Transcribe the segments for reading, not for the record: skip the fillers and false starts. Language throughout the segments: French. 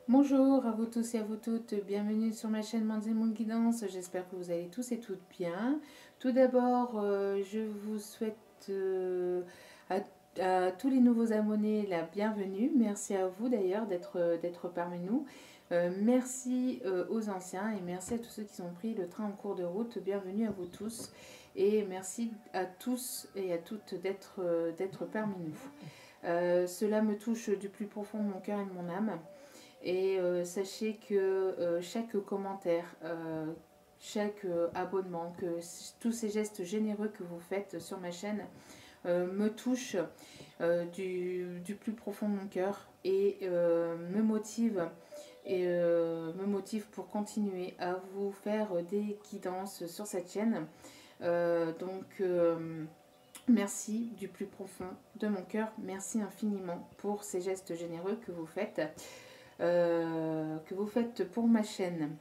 Bonjour à vous tous et à vous toutes, bienvenue sur ma chaîne Mandes et Moon Guidance, j'espère que vous allez tous et toutes bien. Tout d'abord, je vous souhaite à, à tous les nouveaux abonnés la bienvenue, merci à vous d'ailleurs d'être parmi nous. Merci aux anciens et merci à tous ceux qui ont pris le train en cours de route, bienvenue à vous tous et merci à tous et à toutes d'être parmi nous. Cela me touche du plus profond de mon cœur et de mon âme. Et sachez que chaque commentaire, chaque abonnement, que tous ces gestes généreux que vous faites sur ma chaîne me touchent du plus profond de mon cœur et me motive pour continuer à vous faire des guidances sur cette chaîne. Merci du plus profond de mon cœur, merci infiniment pour ces gestes généreux que vous faites. Pour ma chaîne.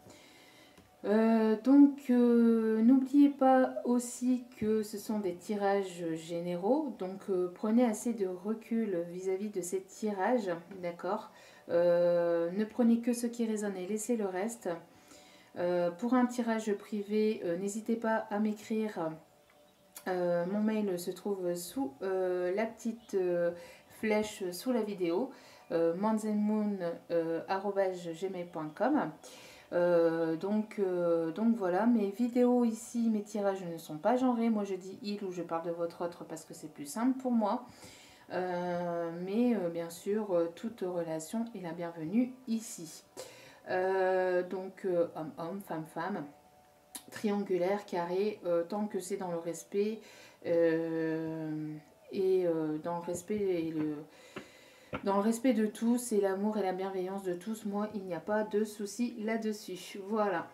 N'oubliez pas aussi que ce sont des tirages généraux, donc prenez assez de recul vis-à-vis de ces tirages, d'accord. Ne prenez que ce qui résonne et laissez le reste. Pour un tirage privé, n'hésitez pas à m'écrire. Mon mail se trouve sous la petite flèche sous la vidéo. mandsandmoon@gmail.com. Donc voilà, mes vidéos ici, mes tirages ne sont pas genrés. Moi je dis il ou je parle de votre autre parce que c'est plus simple pour moi. Bien sûr, toute relation est la bienvenue ici. Homme, femme, triangulaire, carré, tant que c'est dans le respect dans le respect de tous et l'amour et la bienveillance de tous, moi, il n'y a pas de souci là-dessus. Voilà.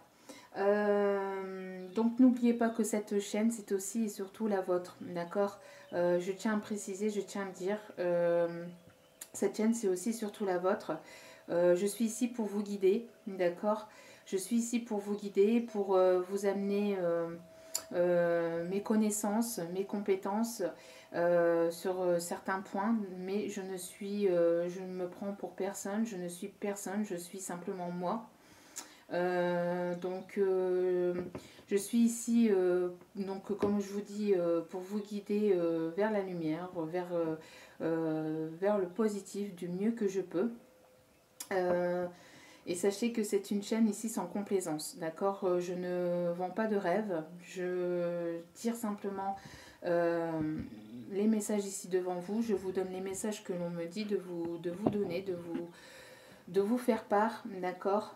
Donc, n'oubliez pas que cette chaîne, c'est aussi et surtout la vôtre. D'accord. Je tiens à préciser, je tiens à dire, cette chaîne, c'est aussi surtout la vôtre. Je suis ici pour vous guider. D'accord. Je suis ici pour vous guider, pour vous amener mes connaissances, mes compétences sur certains points, mais je ne me prends pour personne, je ne suis personne, je suis simplement moi. Je suis ici, comme je vous dis, pour vous guider vers la lumière, vers le positif du mieux que je peux. Et sachez que c'est une chaîne ici sans complaisance, d'accord. Je ne vends pas de rêve, je tire simplement les messages ici devant vous. Je vous donne les messages que l'on me dit de vous donner, de vous faire part, d'accord.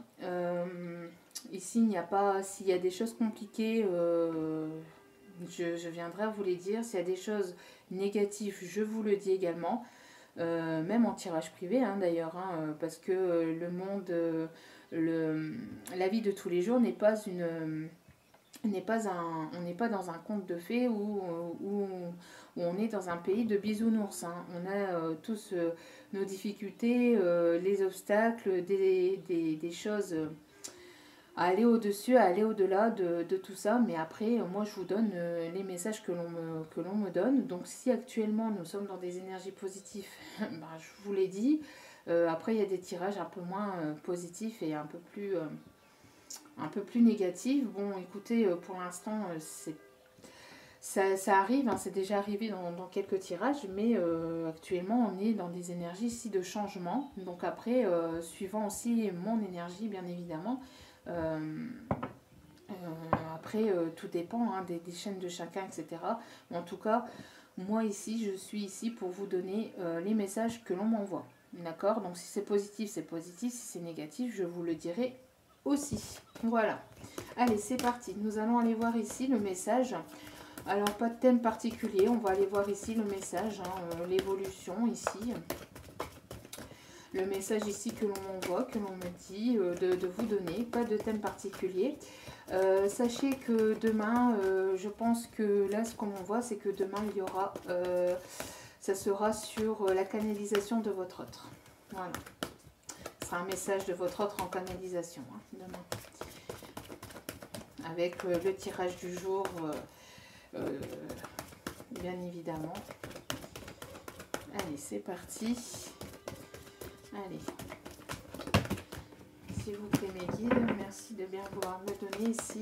Ici, il n'y a pas, s'il y a des choses compliquées, je viendrai vous les dire. S'il y a des choses négatives, je vous le dis également. Même en tirage privé d'ailleurs, parce que le monde, la vie de tous les jours n'est pas on n'est pas dans un conte de fées où on est dans un pays de bisounours. On a tous nos difficultés, les obstacles, des choses à aller au-dessus, à aller au-delà de tout ça. Mais après, moi, je vous donne les messages que l'on me donne. Donc, si actuellement, nous sommes dans des énergies positives, je vous l'ai dit. Après, il y a des tirages un peu moins positifs et un peu plus négatifs. Bon, écoutez, pour l'instant, ça arrive, c'est déjà arrivé dans quelques tirages, mais actuellement, on est dans des énergies ici de changement. Donc après, suivant aussi mon énergie, bien évidemment, après, tout dépend des chaînes de chacun, etc. Mais en tout cas, moi ici, je suis ici pour vous donner les messages que l'on m'envoie. D'accord. Donc si c'est positif, c'est positif. Si c'est négatif, je vous le dirai aussi. Voilà. Allez, c'est parti. Nous allons aller voir ici le message. Alors, pas de thème particulier. On va aller voir ici le message, l'évolution ici. Le message ici que l'on m'envoie, que l'on me dit de vous donner, pas de thème particulier. Sachez que demain, je pense que là, ce qu'on m'envoie, c'est que demain, il y aura, ça sera sur la canalisation de votre autre. Voilà. Ce sera un message de votre autre en canalisation, demain. Avec le tirage du jour, bien évidemment. Allez, c'est parti. Allez. s'il vous plaît, mes guides. Merci de bien vouloir me donner ici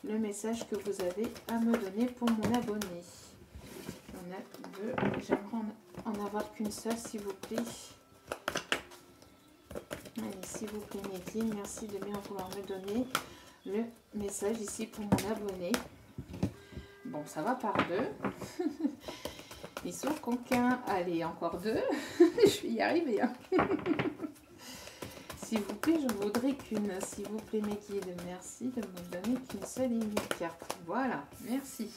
le message que vous avez à me donner pour mon abonné. On a deux. J'aimerais en avoir qu'une seule, s'il vous plaît. Allez, s'il vous plaît, mes guides. Merci de bien vouloir me donner le message ici pour mon abonné. Bon, ça va par deux. Ils sont coquins. Allez, encore deux. Je vais y arriver. Hein. S'il vous plaît, je voudrais qu'une. S'il vous plaît, mes guides. Merci de me donner qu'une seule et unique carte. Voilà, merci.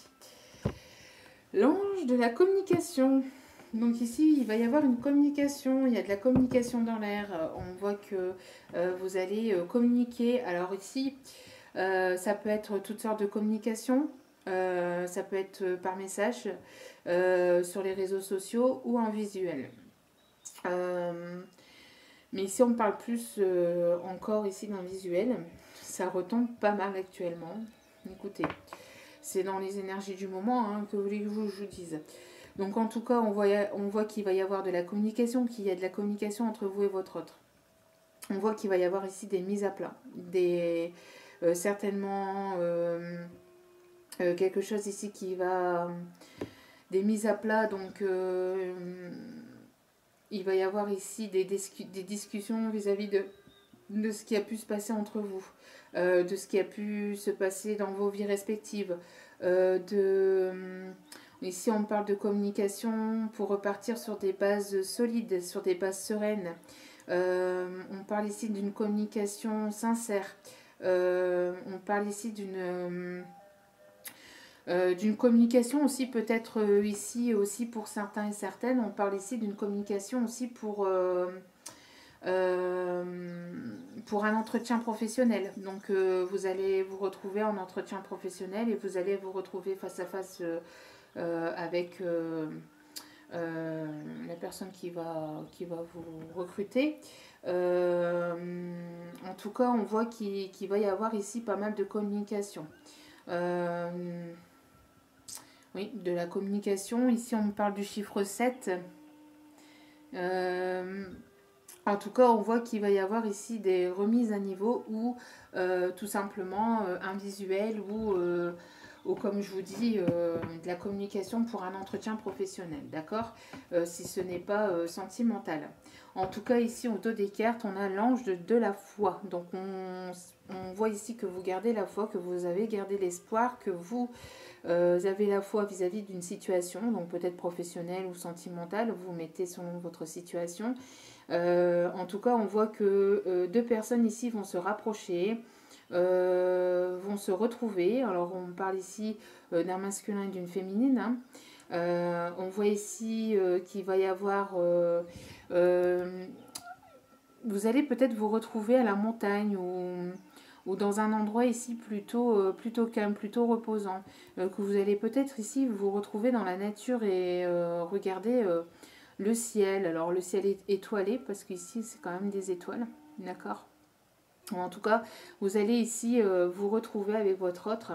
L'ange de la communication. Donc ici, il va y avoir une communication. Il y a de la communication dans l'air. On voit que vous allez communiquer. Alors ici, ça peut être toutes sortes de communications. Ça peut être par message, sur les réseaux sociaux ou en visuel. Mais ici, on parle plus encore ici d'un visuel. Ça retombe pas mal actuellement. Écoutez, c'est dans les énergies du moment, hein, que voulez-vous que je vous dise. Donc en tout cas, on voit qu'il va y avoir de la communication, qu'il y a de la communication entre vous et votre autre. On voit qu'il va y avoir ici des mises à plat, certainement quelque chose ici qui va... des mises à plat, donc il va y avoir ici des discussions vis-à-vis de ce qui a pu se passer entre vous, de ce qui a pu se passer dans vos vies respectives, ici on parle de communication pour repartir sur des bases solides, sur des bases sereines. On parle ici d'une communication sincère. On parle ici d'une communication aussi peut-être ici aussi pour certains et certaines. On parle ici d'une communication aussi pour un entretien professionnel. Donc vous allez vous retrouver en entretien professionnel et vous allez vous retrouver face à face avec la personne qui va vous recruter. En tout cas, on voit qu'il va y avoir ici pas mal de communication. Oui, de la communication. Ici, on parle du chiffre 7. En tout cas, on voit qu'il va y avoir ici des remises à niveau ou tout simplement un visuel ou comme je vous dis, de la communication pour un entretien professionnel, d'accord, si ce n'est pas sentimental. En tout cas, ici, au dos des cartes, on a l'ange de la foi. Donc, on voit ici que vous gardez la foi, que vous avez gardé l'espoir, que vous avez la foi vis-à-vis d'une situation, donc peut-être professionnelle ou sentimentale, vous mettez selon votre situation. En tout cas, on voit que deux personnes ici vont se rapprocher, vont se retrouver. Alors, on parle ici d'un masculin et d'une féminine. Hein. On voit ici qu'il va y avoir... vous allez peut-être vous retrouver à la montagne ou dans un endroit ici plutôt calme, plutôt reposant. Que vous allez peut-être ici vous retrouver dans la nature et regarder le ciel. Alors le ciel est étoilé parce qu'ici c'est quand même des étoiles, d'accord. En tout cas, vous allez ici vous retrouver avec votre autre.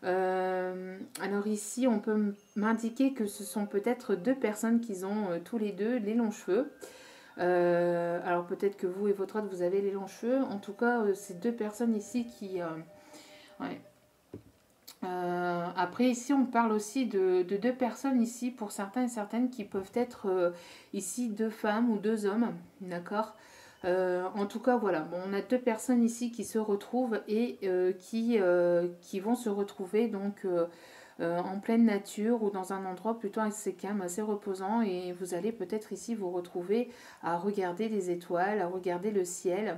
Alors ici, on peut m'indiquer que ce sont peut-être deux personnes qui ont tous les deux les longs cheveux. Alors peut-être que vous et votre autre, vous avez les longs cheveux. En tout cas, c'est deux personnes ici qui... ouais. Après ici on parle aussi de deux personnes ici pour certains et certaines qui peuvent être ici deux femmes ou deux hommes, d'accord. En tout cas voilà, bon, on a deux personnes ici qui se retrouvent et qui vont se retrouver donc en pleine nature ou dans un endroit plutôt assez calme, assez reposant, et vous allez peut-être ici vous retrouver à regarder les étoiles, à regarder le ciel,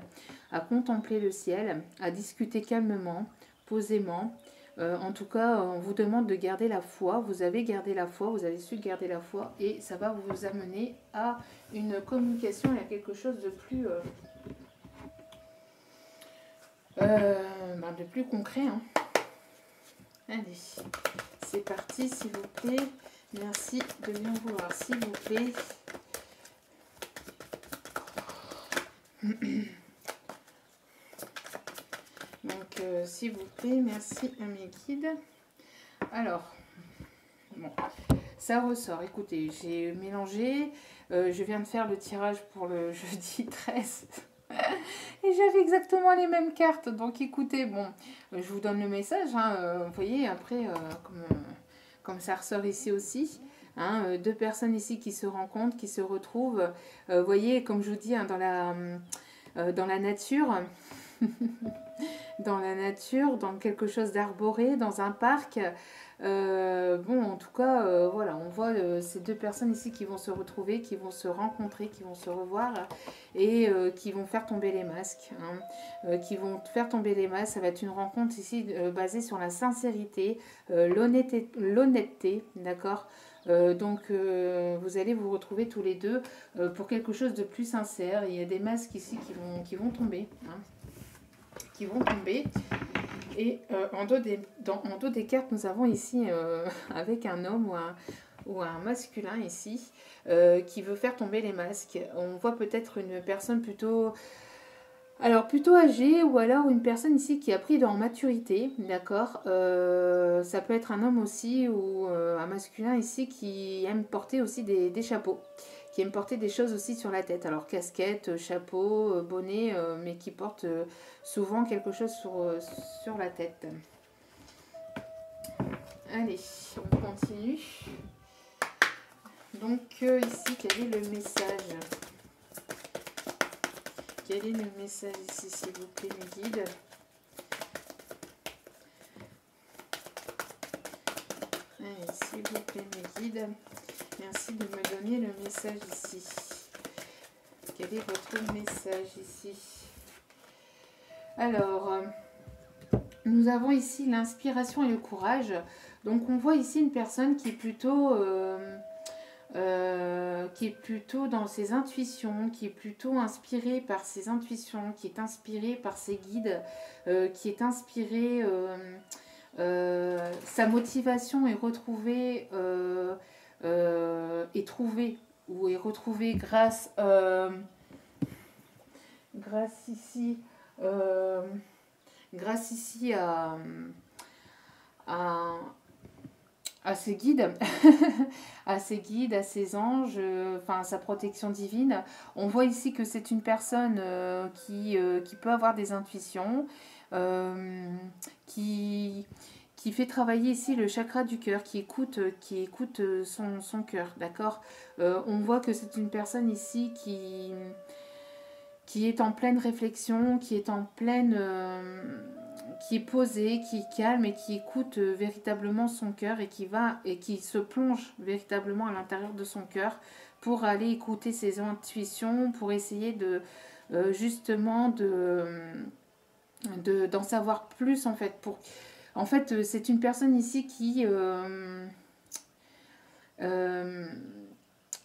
à contempler le ciel, à discuter calmement, posément. En tout cas, on vous demande de garder la foi. Vous avez gardé la foi, vous avez su garder la foi et ça va vous amener à une communication et à quelque chose de plus concret. Hein. Allez, c'est parti, s'il vous plaît. Merci de bien vouloir, s'il vous plaît. Donc, s'il vous plaît, merci à mes guides. Alors, bon, ça ressort. Écoutez, j'ai mélangé. Je viens de faire le tirage pour le jeudi 13. Et j'avais exactement les mêmes cartes. Donc écoutez, bon, je vous donne le message. Hein, vous voyez, après, comme ça ressort ici aussi. Hein, deux personnes ici qui se rencontrent, qui se retrouvent. Vous voyez, comme je vous dis, hein, dans la nature, dans la nature, dans quelque chose d'arboré, dans un parc. Bon, en tout cas, voilà, on voit ces deux personnes ici qui vont se retrouver, qui vont se rencontrer, qui vont se revoir et qui vont faire tomber les masques. Hein, qui vont faire tomber les masques. Ça va être une rencontre ici basée sur la sincérité, l'honnêteté, d'accord. Donc vous allez vous retrouver tous les deux pour quelque chose de plus sincère. Il y a des masques ici qui vont tomber. Hein, qui vont tomber. Et en dos des cartes, nous avons ici avec un homme ou un masculin ici qui veut faire tomber les masques. On voit peut-être une personne plutôt âgée ou alors une personne ici qui a pris en maturité, d'accord. Ça peut être un homme aussi ou un masculin ici qui aime porter aussi des chapeaux, qui aime porter des choses aussi sur la tête. Alors casquette, chapeau, bonnet, mais qui porte souvent quelque chose sur la tête. Allez, on continue. Donc ici, quel est le message ? Quel est le message ici, s'il vous plaît, mes guides? Allez, s'il vous plaît, mes guides. Merci de me donner le message ici. Quel est votre message ici? Alors, nous avons ici l'inspiration et le courage. Donc, on voit ici une personne qui est plutôt dans ses intuitions, qui est plutôt inspirée par ses intuitions, qui est inspirée par ses guides, qui est inspirée, sa motivation est retrouvée est trouvée ou est retrouvée grâce ici à ses guides, à ses guides, à ses anges, enfin à sa protection divine. On voit ici que c'est une personne qui peut avoir des intuitions, qui fait travailler ici le chakra du cœur, qui écoute son cœur, d'accord. On voit que c'est une personne ici qui est en pleine réflexion, qui est en pleine... qui est posée, qui est calme et qui écoute véritablement son cœur et qui se plonge véritablement à l'intérieur de son cœur pour aller écouter ses intuitions, pour essayer de justement d'en savoir plus en fait. En fait, c'est une personne ici qui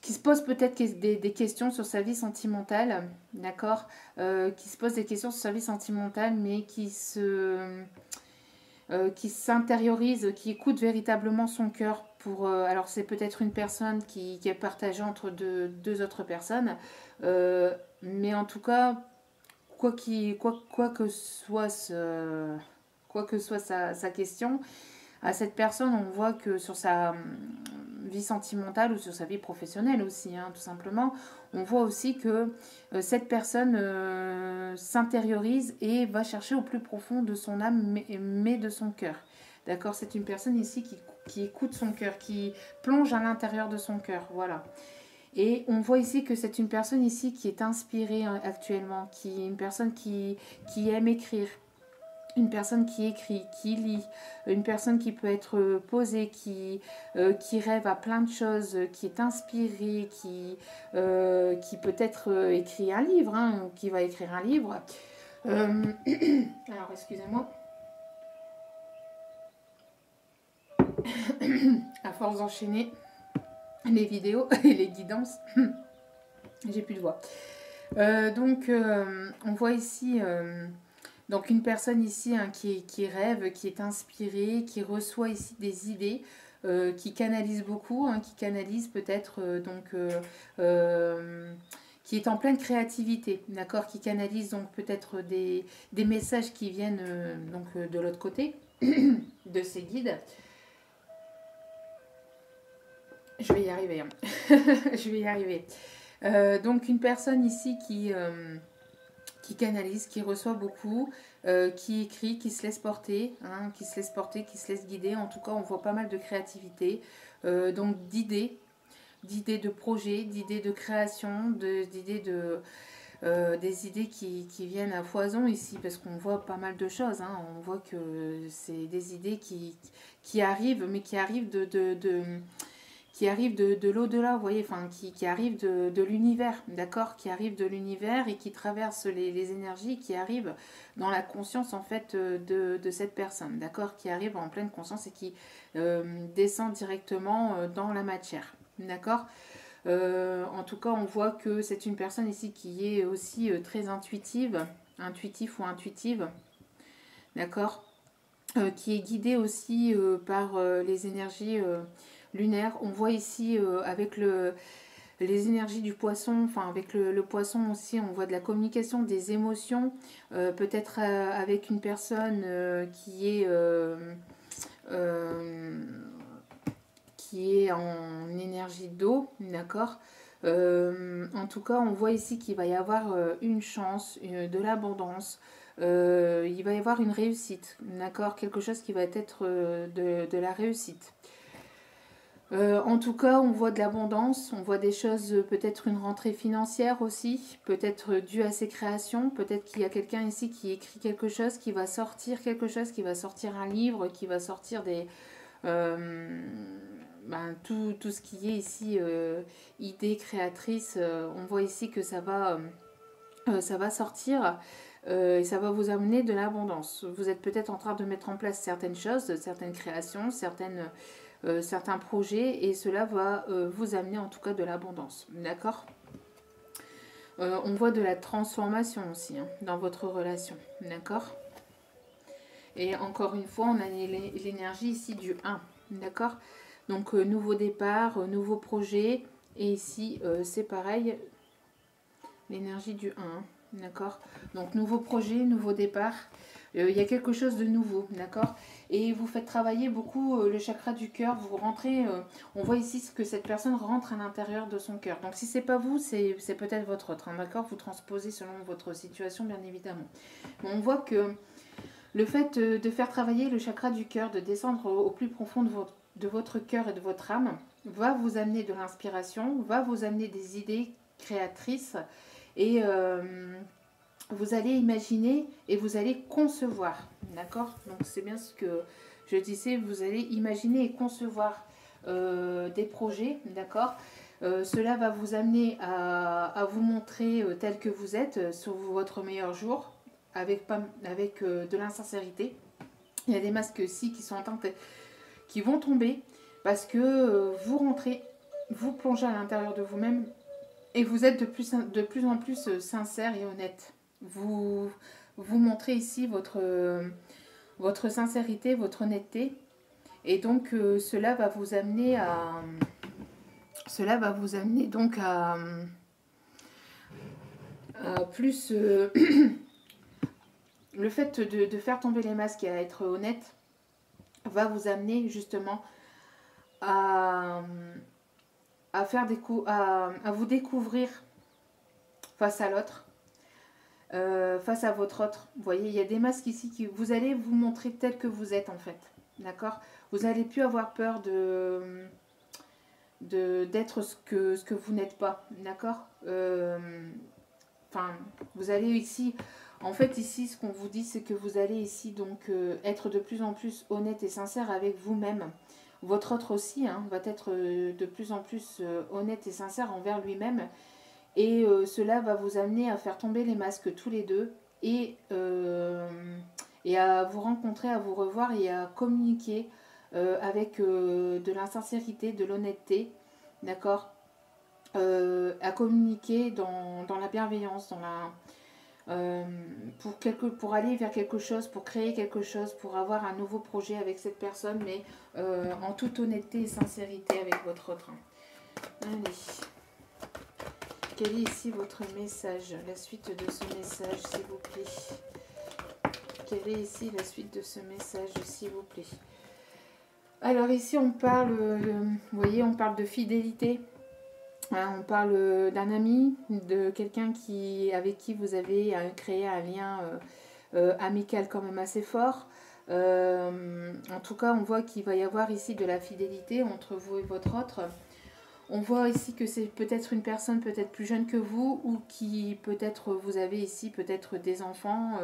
se pose peut-être des questions sur sa vie sentimentale, d'accord, qui se pose des questions sur sa vie sentimentale, mais qui s'intériorise, qui écoute véritablement son cœur. Alors c'est peut-être une personne qui est partagée entre deux autres personnes, mais en tout cas, quoi que soit sa question, à cette personne, on voit que sur sa vie sentimentale ou sur sa vie professionnelle aussi, hein, tout simplement, on voit aussi que cette personne s'intériorise et va chercher au plus profond de son âme, mais de son cœur. D'accord, c'est une personne ici qui écoute son cœur, qui plonge à l'intérieur de son cœur, voilà. Et on voit ici que c'est une personne ici qui est inspirée actuellement, qui est une personne qui aime écrire, une personne qui écrit, qui lit, une personne qui peut être posée, qui rêve à plein de choses, qui est inspirée, qui peut-être écrit un livre, hein, qui va écrire un livre. Alors, excusez-moi. À force d'enchaîner les vidéos et les guidances, j'ai plus de voix. Donc, on voit ici... Donc une personne ici hein, qui rêve, qui est inspirée, qui reçoit ici des idées, qui canalise beaucoup, hein, qui canalise peut-être qui est en pleine créativité, d'accord, qui canalise donc peut-être des messages qui viennent de l'autre côté de ses guides. Je vais y arriver. Hein. Je vais y arriver. Donc une personne ici qui qui canalise, qui reçoit beaucoup, qui écrit, qui se laisse porter, hein, qui se laisse porter, qui se laisse guider. En tout cas, on voit pas mal de créativité, donc d'idées de projets, d'idées de création, d'idées des idées qui viennent à foison ici, parce qu'on voit pas mal de choses, hein. On voit que c'est des idées qui arrivent, mais qui arrivent qui arrivent de l'au-delà, vous voyez, enfin, qui arrivent de l'univers, d'accord, qui arrivent de l'univers et qui traversent les énergies, qui arrivent dans la conscience, en fait, de cette personne, d'accord, qui arrivent en pleine conscience et qui descendent directement dans la matière, d'accord. En tout cas, on voit que c'est une personne ici qui est aussi très intuitive, intuitif ou intuitive, d'accord, qui est guidée aussi par les énergies lunaires. On voit ici avec les énergies du poisson, enfin avec le poisson aussi, on voit de la communication, des émotions, peut-être avec une personne qui est en énergie d'eau, d'accord. En tout cas, on voit ici qu'il va y avoir une chance, de l'abondance, il va y avoir une réussite, d'accord, quelque chose qui va être de la réussite. En tout cas, on voit de l'abondance, on voit des choses, peut-être une rentrée financière aussi, peut-être due à ses créations, peut-être qu'il y a quelqu'un ici qui écrit quelque chose, qui va sortir quelque chose, qui va sortir un livre, qui va sortir des... tout ce qui est ici idée créatrice, on voit ici que ça va sortir et ça va vous amener de l'abondance. Vous êtes peut-être en train de mettre en place certaines choses, certaines créations, certains projets et cela va vous amener en tout cas de l'abondance, d'accord. On voit de la transformation aussi, hein, dans votre relation, d'accord. Et encore une fois, on a l'énergie ici du 1, d'accord. Donc nouveau départ, nouveau projet. Et ici, c'est pareil, l'énergie du 1, hein, d'accord. Donc nouveau projet, nouveau départ. Il y a quelque chose de nouveau, d'accord. Et vous faites travailler beaucoup le chakra du cœur. Vous rentrez, on voit ici que cette personne rentre à l'intérieur de son cœur. Donc si c'est pas vous, c'est peut-être votre autre, hein, d'accord. Vous transposez selon votre situation, bien évidemment. Mais on voit que le fait de faire travailler le chakra du cœur, de descendre au plus profond de votre cœur et de votre âme, va vous amener de l'inspiration, va vous amener des idées créatrices et vous allez imaginer et vous allez concevoir, d'accord. Donc c'est bien ce que je disais, vous allez imaginer et concevoir des projets, d'accord. Cela va vous amener à vous montrer tel que vous êtes sur votre meilleur jour, avec de l'insincérité. Il y a des masques aussi qui sont en train qui vont tomber parce que vous rentrez, vous plongez à l'intérieur de vous-même et vous êtes de plus en plus sincère et honnête. Vous montrez ici votre sincérité, votre honnêteté et donc cela va vous amener donc à plus le fait de faire tomber les masques et à être honnête va vous amener justement à vous découvrir face à l'autre, face à votre autre. Vous voyez, il y a des masques ici qui vous allez vous montrer tel que vous êtes en fait, d'accord. Vous n'allez plus avoir peur d'être ce que vous n'êtes pas, d'accord. Vous allez ici, en fait ici ce qu'on vous dit c'est que vous allez ici donc être de plus en plus honnête et sincère avec vous-même. Votre autre aussi hein, va être de plus en plus honnête et sincère envers lui-même et cela va vous amener à faire tomber les masques tous les deux et à vous rencontrer, à vous revoir et à communiquer avec de l'insincérité, de l'honnêteté, d'accord. À communiquer dans la bienveillance, pour aller vers quelque chose, pour créer quelque chose, pour avoir un nouveau projet avec cette personne, mais en toute honnêteté et sincérité avec votre autre. Allez. Quel est ici votre message, la suite de ce message, s'il vous plaît. Quelle est ici la suite de ce message, s'il vous plaît. Alors ici, on parle, vous voyez, on parle de fidélité. Hein, on parle d'un ami, de quelqu'un avec qui vous avez créé un lien amical quand même assez fort. En tout cas, on voit qu'il va y avoir ici de la fidélité entre vous et votre autre. On voit ici que c'est peut-être une personne peut-être plus jeune que vous ou qui peut-être vous avez ici peut-être des enfants.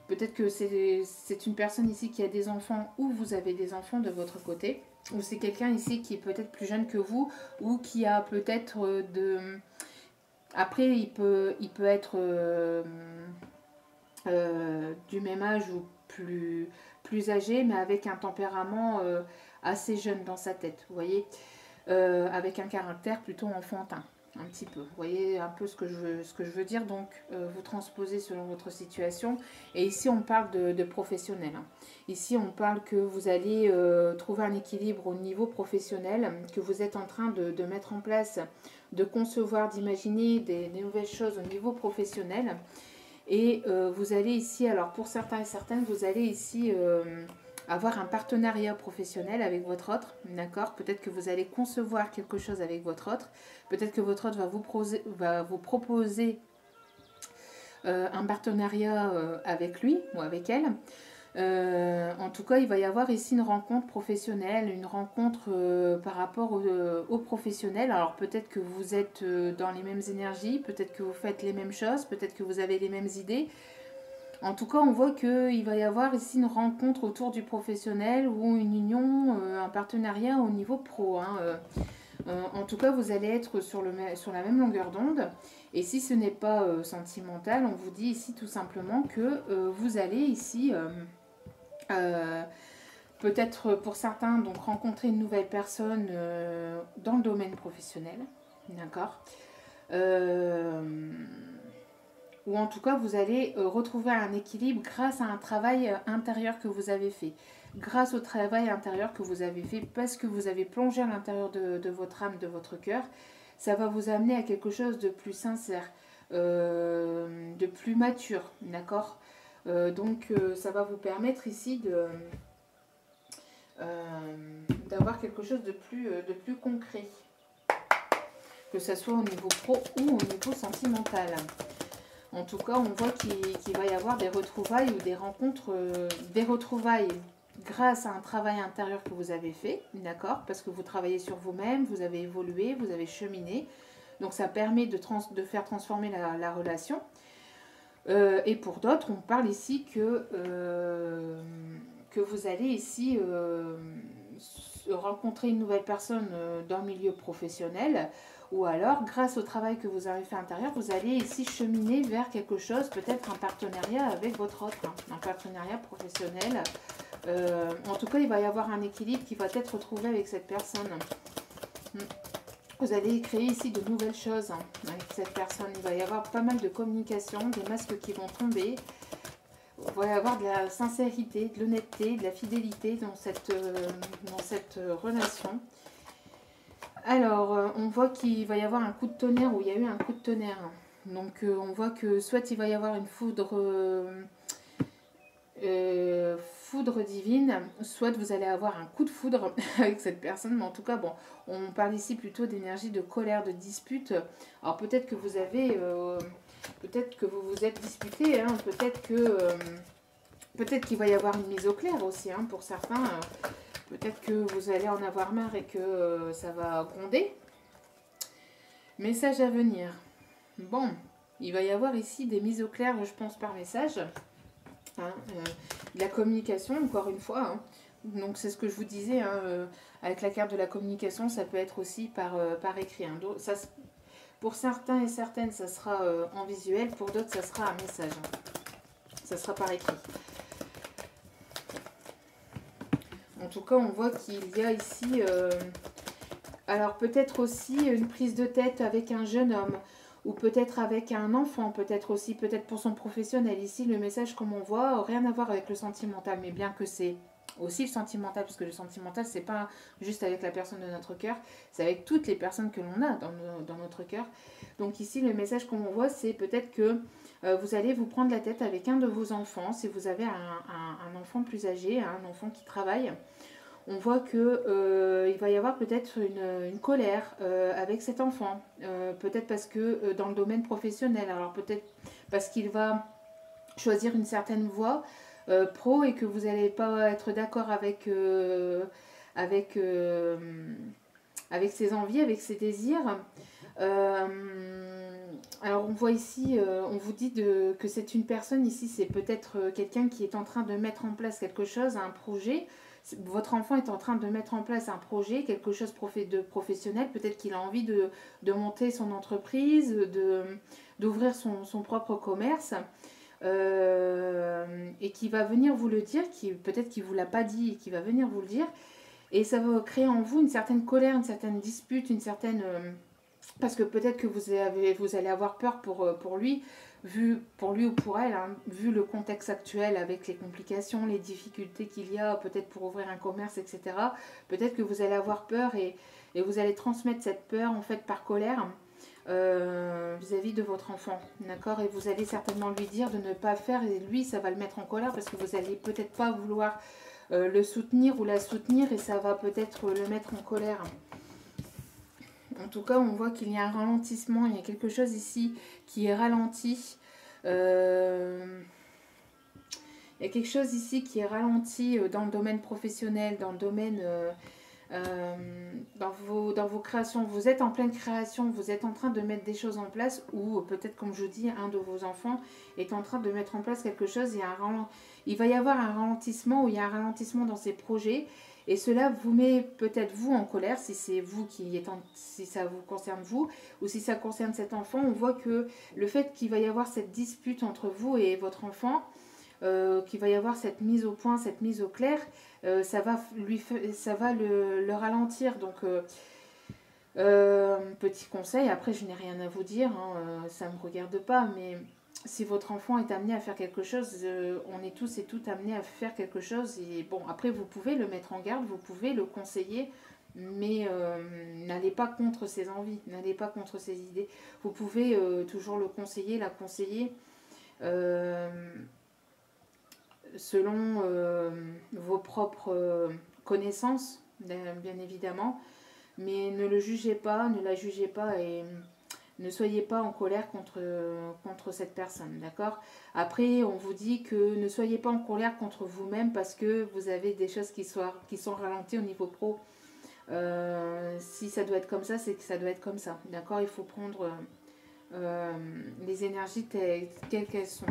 Peut-être que c'est une personne ici qui a des enfants ou vous avez des enfants de votre côté. Ou c'est quelqu'un ici qui est peut-être plus jeune que vous ou qui a peut-être de... Après, il peut être du même âge ou plus âgé, mais avec un tempérament assez jeune dans sa tête, vous voyez, avec un caractère plutôt enfantin, un petit peu. Vous voyez un peu ce que je veux dire, donc vous transposez selon votre situation. Et ici, on parle de professionnel. Hein. Ici, on parle que vous allez trouver un équilibre au niveau professionnel, que vous êtes en train de mettre en place, de concevoir, d'imaginer des nouvelles choses au niveau professionnel. Et vous allez ici, alors pour certains et certaines, vous allez ici avoir un partenariat professionnel avec votre autre, d'accord? Peut-être que vous allez concevoir quelque chose avec votre autre. Peut-être que votre autre va vous proposer un partenariat avec lui ou avec elle. En tout cas, il va y avoir ici une rencontre professionnelle, une rencontre par rapport aux professionnels. Alors peut-être que vous êtes dans les mêmes énergies, peut-être que vous faites les mêmes choses, peut-être que vous avez les mêmes idées. En tout cas, on voit qu'il va y avoir ici une rencontre autour du professionnel ou une union, un partenariat au niveau pro. Hein. En tout cas, vous allez être sur la même longueur d'onde. Et si ce n'est pas sentimental, on vous dit ici tout simplement que vous allez ici... peut-être pour certains, donc rencontrer une nouvelle personne dans le domaine professionnel, d'accord, ou en tout cas vous allez retrouver un équilibre grâce à un travail intérieur que vous avez fait, grâce au travail intérieur que vous avez fait, parce que vous avez plongé à l'intérieur de votre âme, de votre cœur, ça va vous amener à quelque chose de plus sincère, de plus mature, d'accord. Donc ça va vous permettre ici d'avoir quelque chose de plus concret, que ce soit au niveau pro ou au niveau sentimental. En tout cas, on voit qu'il va y avoir des retrouvailles ou des rencontres, des retrouvailles grâce à un travail intérieur que vous avez fait, d'accord, parce que vous travaillez sur vous-même, vous avez évolué, vous avez cheminé, donc ça permet de faire transformer la relation. Et pour d'autres, on parle ici que vous allez ici rencontrer une nouvelle personne dans le milieu professionnel, ou alors, grâce au travail que vous avez fait à l'intérieur, vous allez ici cheminer vers quelque chose, peut-être un partenariat avec votre autre, hein, un partenariat professionnel. En tout cas, il va y avoir un équilibre qui va être retrouvé avec cette personne. Vous allez créer ici de nouvelles choses avec cette personne. Il va y avoir pas mal de communication, des masques qui vont tomber. Il va y avoir de la sincérité, de l'honnêteté, de la fidélité dans cette relation. Alors, on voit qu'il va y avoir un coup de tonnerre, ou il y a eu un coup de tonnerre. Donc, on voit que soit il va y avoir une foudre divine, soit vous allez avoir un coup de foudre avec cette personne, mais en tout cas, bon, on parle ici plutôt d'énergie de colère, de dispute. Alors, peut-être que vous avez... peut-être que vous vous êtes disputé, hein, peut-être qu'il va y avoir une mise au clair aussi, hein, pour certains. Peut-être que vous allez en avoir marre et que ça va gronder. Message à venir. Bon, il va y avoir ici des mises au clair, je pense, par message. Hein, de la communication, encore une fois. Hein. Donc, c'est ce que je vous disais. Hein, avec la carte de la communication, ça peut être aussi par écrit. Hein. Donc, ça, pour certains et certaines, ça sera en visuel. Pour d'autres, ça sera un message. Hein. Ça sera par écrit. En tout cas, on voit qu'il y a ici, alors peut-être aussi une prise de tête avec un jeune homme, ou peut-être avec un enfant, peut-être aussi, peut-être pour son professionnel. Ici, le message, comme on voit, rien à voir avec le sentimental, mais bien que c'est aussi le sentimental, parce que le sentimental, c'est pas juste avec la personne de notre cœur, c'est avec toutes les personnes que l'on a dans notre cœur. Donc ici, le message, comme on voit, c'est peut-être que vous allez vous prendre la tête avec un de vos enfants, si vous avez un enfant plus âgé, un enfant qui travaille. on voit que il va y avoir peut-être une colère avec cet enfant. Peut-être parce que dans le domaine professionnel, alors peut-être parce qu'il va choisir une certaine voie pro et que vous n'allez pas être d'accord avec, euh, avec ses envies, avec ses désirs. Alors on voit ici, on vous dit que c'est une personne ici, c'est peut-être quelqu'un qui est en train de mettre en place quelque chose, un projet. Votre enfant est en train de mettre en place un projet, quelque chose de professionnel. Peut-être qu'il a envie de monter son entreprise, d'ouvrir son propre commerce. Et qui va venir vous le dire, peut-être qu'il ne vous l'a pas dit et qui va venir vous le dire. Et ça va créer en vous une certaine colère, une certaine dispute, une certaine... parce que peut-être que vous allez avoir peur pour lui, pour lui ou pour elle, hein, vu le contexte actuel avec les complications, les difficultés qu'il y a, peut-être pour ouvrir un commerce, etc. Peut-être que vous allez avoir peur et vous allez transmettre cette peur en fait par colère vis-à-vis de votre enfant, d'accord? Et vous allez certainement lui dire de ne pas faire, et lui, ça va le mettre en colère parce que vous allez peut-être pas vouloir le soutenir ou la soutenir et ça va peut-être le mettre en colère. En tout cas, on voit qu'il y a un ralentissement, il y a quelque chose ici qui est ralenti. Il y a quelque chose ici qui est ralenti dans le domaine professionnel, dans le domaine... dans vos créations, vous êtes en pleine création, vous êtes en train de mettre des choses en place ou peut-être comme je vous dis, un de vos enfants est en train de mettre en place quelque chose, il va y avoir un ralentissement ou il y a un ralentissement dans ses projets et cela vous met peut-être vous en colère si c'est vous si ça vous concerne vous ou si ça concerne cet enfant. On voit que le fait qu'il va y avoir cette dispute entre vous et votre enfant, qu'il va y avoir cette mise au point, cette mise au clair, ça va le ralentir. Donc, petit conseil, après je n'ai rien à vous dire, hein, ça ne me regarde pas, mais si votre enfant est amené à faire quelque chose, on est tous et toutes amenés à faire quelque chose. Et bon, après vous pouvez le mettre en garde, vous pouvez le conseiller, mais n'allez pas contre ses envies, n'allez pas contre ses idées. Vous pouvez toujours le conseiller, la conseiller. Selon vos propres connaissances, bien évidemment, mais ne le jugez pas, ne la jugez pas et ne soyez pas en colère contre cette personne, d'accord? Après, on vous dit que ne soyez pas en colère contre vous-même parce que vous avez des choses qui sont ralenties au niveau pro. Si ça doit être comme ça, c'est que ça doit être comme ça, d'accord? Il faut prendre les énergies telles qu'elles sont.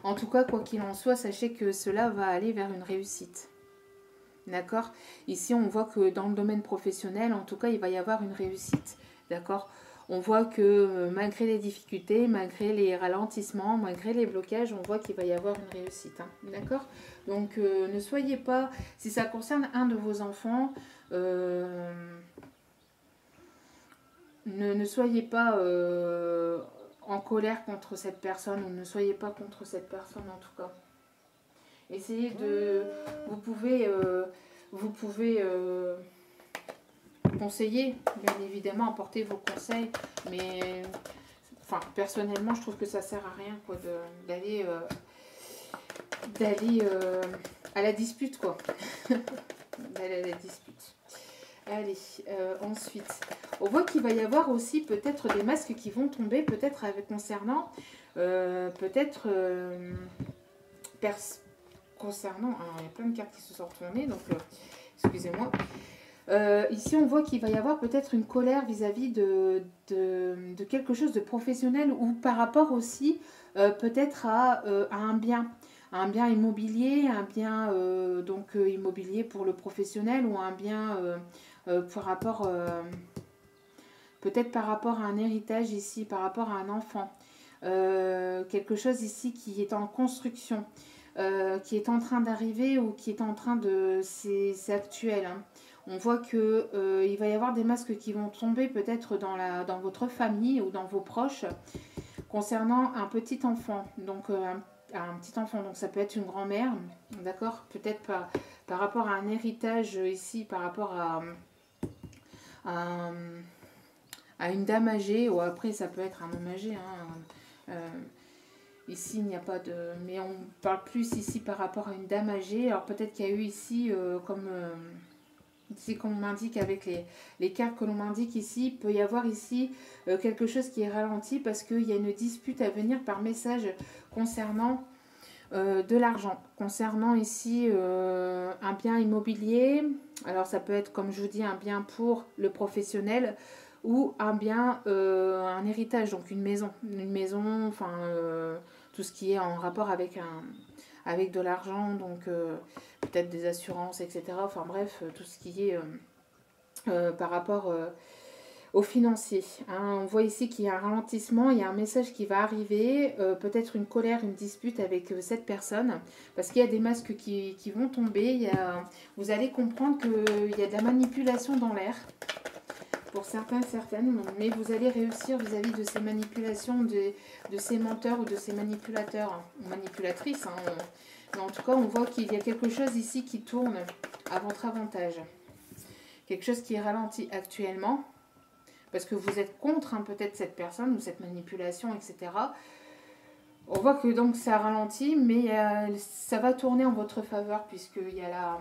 En tout cas, quoi qu'il en soit, sachez que cela va aller vers une réussite. D'accord? Ici, on voit que dans le domaine professionnel, en tout cas, il va y avoir une réussite. D'accord? On voit que malgré les difficultés, malgré les ralentissements, malgré les blocages, on voit qu'il va y avoir une réussite. Hein. D'accord? Donc, ne soyez pas... Si ça concerne un de vos enfants, ne soyez pas... en colère contre cette personne ou ne soyez pas contre cette personne en tout cas. Essayez de... Vous pouvez conseiller, bien évidemment, apporter vos conseils, mais enfin, personnellement, je trouve que ça sert à rien quoi, d'aller à la dispute, quoi. D'aller à la dispute. Allez, ensuite, on voit qu'il va y avoir aussi peut-être des masques qui vont tomber, peut-être concernant, peut-être concernant, alors il y a plein de cartes qui se sont retournées, donc excusez-moi. Ici, on voit qu'il va y avoir peut-être une colère vis-à-vis de quelque chose de professionnel ou par rapport aussi peut-être à un bien immobilier, un bien immobilier pour le professionnel ou un bien par rapport peut-être par rapport à un héritage ici, par rapport à un enfant. Quelque chose ici qui est en construction, qui est en train d'arriver ou qui est en train de... C'est actuel. Hein. On voit qu'il va y avoir des masques qui vont tomber peut-être dans votre famille ou dans vos proches concernant un petit enfant. Donc un petit enfant, donc ça peut être une grand-mère, d'accord? Peut-être par rapport à un héritage ici, par rapport à une dame âgée, ou après ça peut être un homme âgé. Hein. Ici, il n'y a pas de... Mais on parle plus ici par rapport à une dame âgée. Alors peut-être qu'il y a eu ici, ici qu'on m'indique avec les cartes que l'on m'indique ici, il peut y avoir ici quelque chose qui est ralenti parce qu'il y a une dispute à venir par message concernant de l'argent. Concernant ici un bien immobilier, alors ça peut être comme je vous dis un bien pour le professionnel ou un bien, un héritage, donc une maison, enfin tout ce qui est en rapport avec avec de l'argent, donc peut-être des assurances, etc. Enfin bref, tout ce qui est par rapport aux financiers. Hein. On voit ici qu'il y a un ralentissement, il y a un message qui va arriver, peut-être une colère, une dispute avec cette personne, parce qu'il y a des masques qui vont tomber. Vous allez comprendre qu'il y a de la manipulation dans l'air. Pour certains, certaines, mais vous allez réussir vis-à-vis de ces manipulations, de ces menteurs ou de ces manipulateurs, hein, ou manipulatrices. Hein. Mais en tout cas, on voit qu'il y a quelque chose ici qui tourne à votre avantage. Quelque chose qui est ralenti actuellement, parce que vous êtes contre hein, peut-être cette personne ou cette manipulation, etc. On voit que donc ça ralentit, mais ça va tourner en votre faveur puisqu'il y a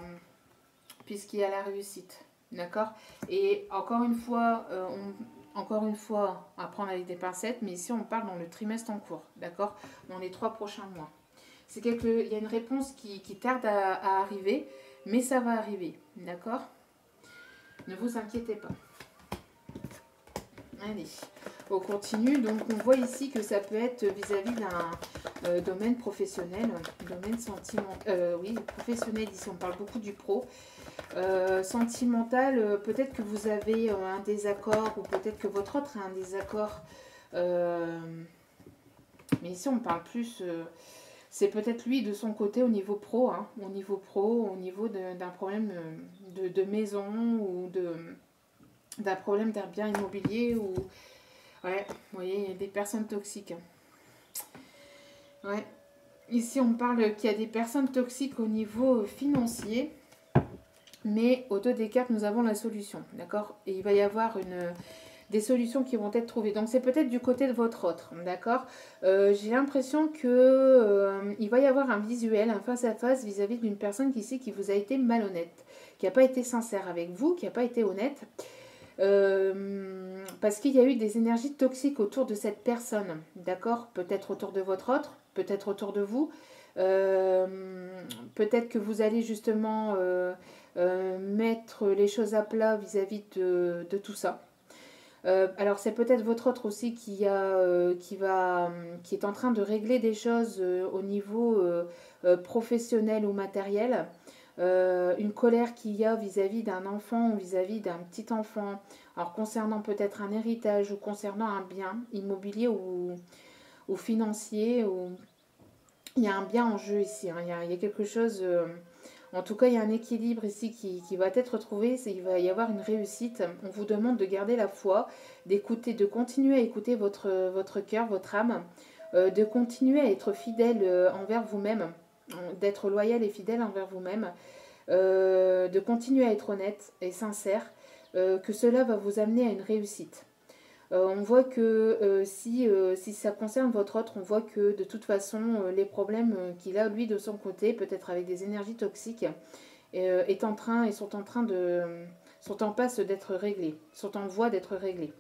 la réussite. D'accord. Et encore une fois, à prendre avec des pincettes, mais ici on parle dans le trimestre en cours, d'accord, dans les 3 prochains mois. Il y a une réponse qui tarde à arriver, mais ça va arriver, d'accord. Ne vous inquiétez pas. Allez, on continue. Donc on voit ici que ça peut être vis-à-vis d'un domaine professionnel, domaine sentimental, oui, professionnel, ici on parle beaucoup du pro. Sentimental, peut-être que vous avez un désaccord ou peut-être que votre autre a un désaccord. Mais ici, on parle plus... c'est peut-être lui de son côté au niveau pro, hein, au niveau d'un problème de maison ou d'un problème d'un bien immobilier. Ou ouais, vous voyez, il y a des personnes toxiques. Ouais. Ici, on parle qu'il y a des personnes toxiques au niveau financier. Mais au dos des cartes, nous avons la solution, d'accord. Et il va y avoir des solutions qui vont être trouvées. Donc c'est peut-être du côté de votre autre, d'accord. J'ai l'impression que il va y avoir un visuel, un face-à-face vis-à-vis d'une personne qui vous a été malhonnête, qui n'a pas été sincère avec vous, qui n'a pas été honnête. Parce qu'il y a eu des énergies toxiques autour de cette personne, d'accord. Peut-être autour de votre autre, peut-être autour de vous. Peut-être que vous allez justement... mettre les choses à plat vis-à-vis de tout ça. Alors c'est peut-être votre autre aussi qui est en train de régler des choses au niveau professionnel ou matériel. Une colère qu'il y a vis-à-vis d'un enfant ou vis-à-vis d'un petit enfant. Alors concernant peut-être un héritage ou concernant un bien immobilier ou financier. Il y a un bien en jeu ici. Hein. Il y a quelque chose... En tout cas, il y a un équilibre ici qui va être trouvé. Il va y avoir une réussite. On vous demande de garder la foi, d'écouter, de continuer à écouter votre cœur, votre âme, de continuer à être fidèle envers vous-même, d'être loyal et fidèle envers vous-même, de continuer à être honnête et sincère, que cela va vous amener à une réussite. On voit que si ça concerne votre autre, on voit que de toute façon, les problèmes qu'il a, lui, de son côté, peut-être avec des énergies toxiques, sont en passe d'être réglés, sont en voie d'être réglés.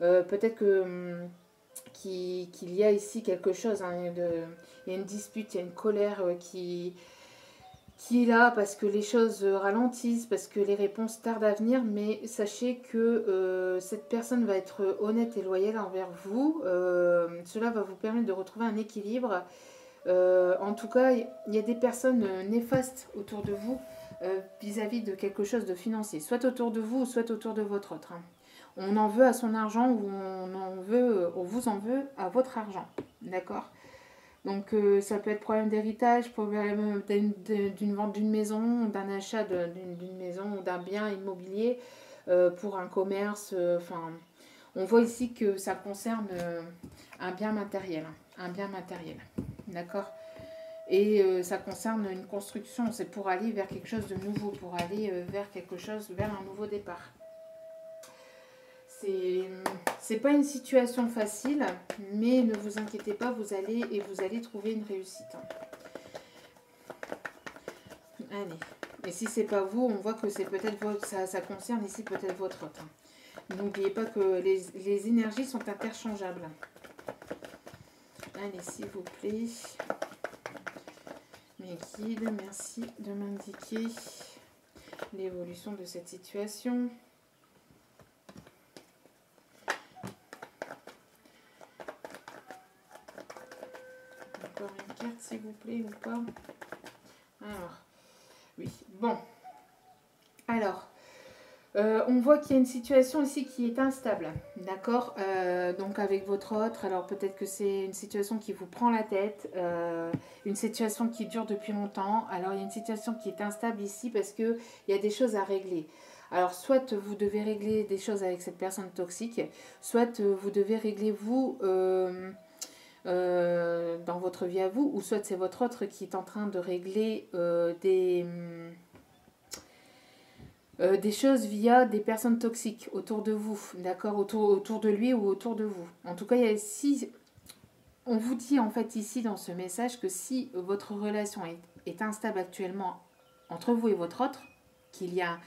Peut-être qu'il y a ici quelque chose, hein, il y a une dispute, il y a une colère qui est là parce que les choses ralentissent, parce que les réponses tardent à venir, mais sachez que cette personne va être honnête et loyale envers vous. Cela va vous permettre de retrouver un équilibre. En tout cas, il y a des personnes néfastes autour de vous vis-à-vis de quelque chose de financier, soit autour de vous, soit autour de votre autre. Hein. On en veut à son argent ou on vous en veut à votre argent. D'accord ? Donc ça peut être problème d'héritage, problème d'une vente d'une maison, d'un achat d'une maison ou d'un bien immobilier pour un commerce. On voit ici que ça concerne un bien matériel. Un bien matériel. D'accord. Et ça concerne une construction. C'est pour aller vers quelque chose de nouveau, pour aller vers quelque chose, vers un nouveau départ. C'est pas une situation facile, mais ne vous inquiétez pas, vous allez trouver une réussite. Allez. Et si c'est pas vous, on voit que c'est peut-être votre, ça concerne ici peut-être votre hôte. N'oubliez pas que les énergies sont interchangeables. Allez, s'il vous plaît. Mes guides, merci de m'indiquer l'évolution de cette situation. Encore une carte, s'il vous plaît, ou pas? Alors, oui, bon. Alors, on voit qu'il y a une situation ici qui est instable, d'accord, donc avec votre autre, alors peut-être que c'est une situation qui vous prend la tête, une situation qui dure depuis longtemps. Alors il y a une situation qui est instable ici parce qu'il y a des choses à régler. Alors soit vous devez régler des choses avec cette personne toxique, soit vous devez régler vous dans votre vie à vous, ou soit c'est votre autre qui est en train de régler des choses via des personnes toxiques autour de vous, d'accord, autour de lui ou autour de vous. En tout cas, si on vous dit en fait ici dans ce message que si votre relation est instable actuellement entre vous et votre autre, qu'il y a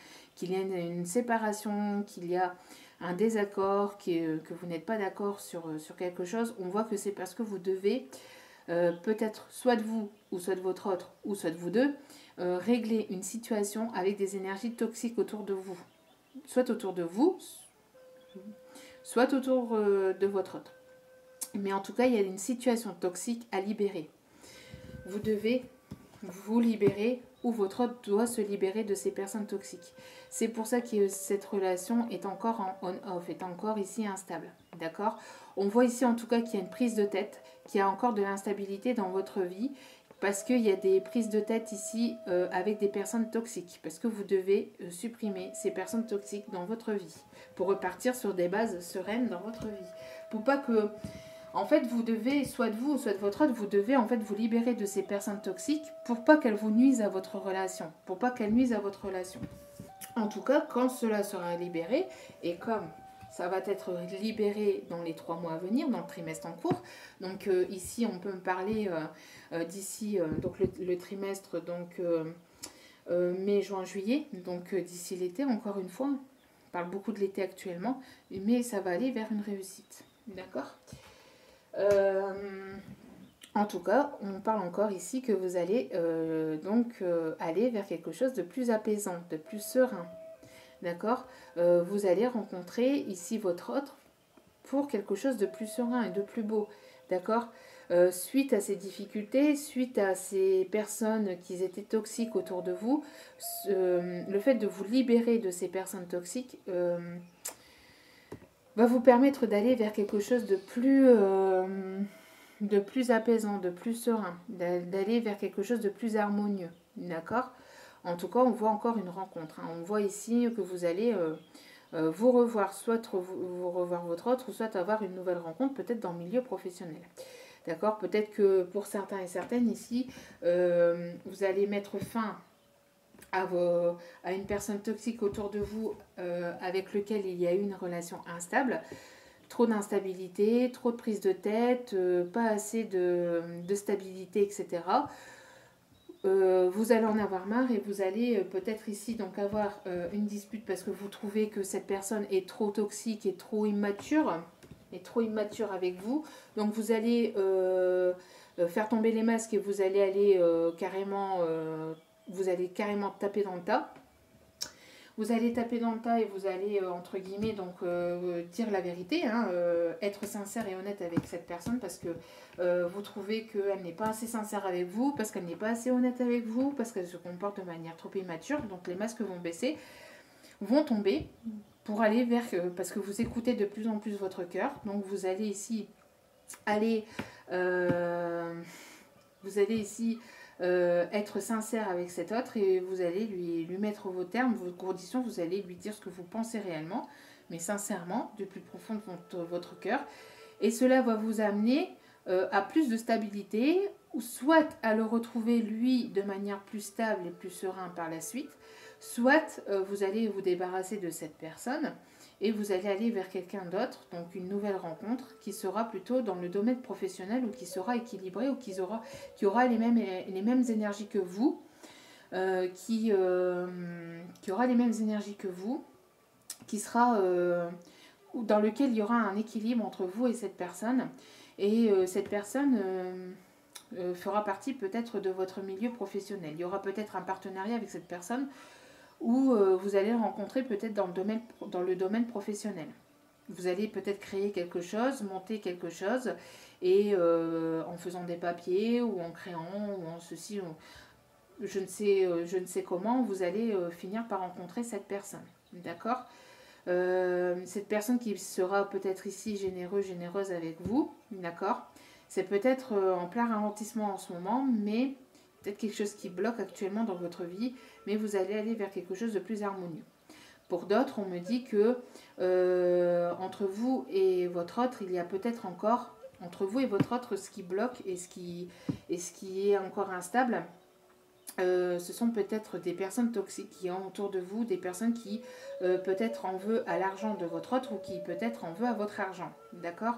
une séparation, qu'il y a un désaccord, que vous n'êtes pas d'accord sur quelque chose, on voit que c'est parce que vous devez peut-être soit de vous, ou soit de votre autre, ou soit de vous deux, régler une situation avec des énergies toxiques autour de vous. Soit autour de vous, soit autour de votre autre. Mais en tout cas, il y a une situation toxique à libérer. Vous devez vous libérer ou votre autre doit se libérer de ces personnes toxiques. C'est pour ça que cette relation est encore en on-off, est encore ici instable. D'accord? On voit ici en tout cas qu'il y a une prise de tête, qu'il y a encore de l'instabilité dans votre vie, parce qu'il y a des prises de tête ici avec des personnes toxiques, parce que vous devez supprimer ces personnes toxiques dans votre vie, pour repartir sur des bases sereines dans votre vie. Pour pas que... En fait, vous devez, soit de vous, soit de votre autre, vous devez en fait vous libérer de ces personnes toxiques pour pas qu'elles vous nuisent à votre relation, pour pas qu'elles nuisent à votre relation. En tout cas, quand cela sera libéré, et comme ça va être libéré dans les 3 mois à venir, dans le trimestre en cours, donc ici on peut me parler d'ici donc le trimestre donc mai, juin, juillet, donc d'ici l'été encore une fois, on parle beaucoup de l'été actuellement, mais ça va aller vers une réussite, d'accord? En tout cas, on parle encore ici que vous allez aller vers quelque chose de plus apaisant, de plus serein. D'accord? Vous allez rencontrer ici votre autre pour quelque chose de plus serein et de plus beau. D'accord? Suite à ces difficultés, suite à ces personnes qui étaient toxiques autour de vous, le fait de vous libérer de ces personnes toxiques va vous permettre d'aller vers quelque chose de plus apaisant, de plus serein, d'aller vers quelque chose de plus harmonieux, d'accord? En tout cas, on voit encore une rencontre, hein. On voit ici que vous allez vous revoir, soit vous revoir votre autre, ou soit avoir une nouvelle rencontre, peut-être dans le milieu professionnel. D'accord? Peut-être que pour certains et certaines ici, vous allez mettre fin à une personne toxique autour de vous avec lequel il y a eu une relation instable, trop d'instabilité, trop de prise de tête, pas assez de stabilité, etc. Vous allez en avoir marre et vous allez peut-être ici donc avoir une dispute parce que vous trouvez que cette personne est trop toxique et trop immature avec vous. Donc vous allez faire tomber les masques et vous allez aller carrément taper dans le tas. Vous allez taper dans le tas et vous allez, entre guillemets, donc dire la vérité, hein, être sincère et honnête avec cette personne parce que vous trouvez qu'elle n'est pas assez sincère avec vous, parce qu'elle n'est pas assez honnête avec vous, parce qu'elle se comporte de manière trop immature. Donc les masques vont baisser, vont tomber pour aller vers... parce que vous écoutez de plus en plus votre cœur. Donc vous allez ici être sincère avec cet autre et vous allez lui mettre vos termes, vos conditions, vous allez lui dire ce que vous pensez réellement, mais sincèrement, du plus profond de votre cœur. Et cela va vous amener à plus de stabilité, ou soit à le retrouver lui de manière plus stable et plus serein par la suite, soit vous allez vous débarrasser de cette personne et vous allez aller vers quelqu'un d'autre, donc une nouvelle rencontre qui sera plutôt dans le domaine professionnel ou qui sera équilibré ou qui aura les mêmes énergies que vous, qui aura les mêmes énergies que vous, qui sera dans lequel il y aura un équilibre entre vous et cette personne. Et cette personne fera partie peut-être de votre milieu professionnel. Il y aura peut-être un partenariat avec cette personne où vous allez le rencontrer peut-être dans le domaine professionnel. Vous allez peut-être créer quelque chose, monter quelque chose, et en faisant des papiers ou en créant ou en ceci, je ne sais comment, vous allez finir par rencontrer cette personne. D'accord ? Cette personne qui sera peut-être ici généreuse avec vous, d'accord ? C'est peut-être en plein ralentissement en ce moment, mais peut-être quelque chose qui bloque actuellement dans votre vie, mais vous allez aller vers quelque chose de plus harmonieux. Pour d'autres, on me dit que entre vous et votre autre, il y a peut-être encore, entre vous et votre autre, ce qui bloque et ce qui est encore instable. Ce sont peut-être des personnes toxiques qui ont autour de vous, des personnes qui peut-être en veulent à l'argent de votre autre ou qui peut-être en veulent à votre argent, d'accord ?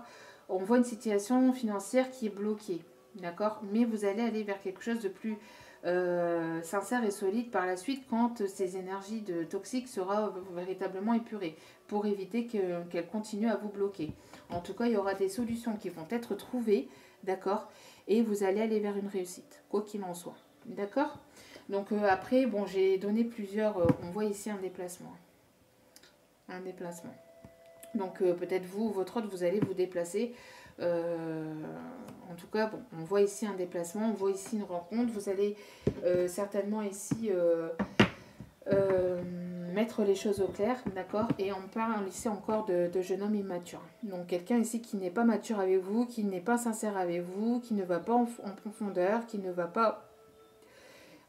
On voit une situation financière qui est bloquée, d'accord ? Mais vous allez aller vers quelque chose de plus sincère et solide par la suite quand ces énergies toxiques seront véritablement épurées pour éviter qu'elles continuent à vous bloquer. En tout cas, il y aura des solutions qui vont être trouvées, d'accord ? Et vous allez aller vers une réussite, quoi qu'il en soit. D'accord ? Donc après, bon, j'ai donné plusieurs... on voit ici un déplacement. Un déplacement. Donc peut-être vous ou votre autre, vous allez vous déplacer. En tout cas, bon, on voit ici un déplacement, on voit ici une rencontre. Vous allez certainement ici mettre les choses au clair, d'accord ? Et on parle ici encore de jeune homme immature. Donc quelqu'un ici qui n'est pas mature avec vous, qui n'est pas sincère avec vous, qui ne va pas en profondeur, qui ne va pas...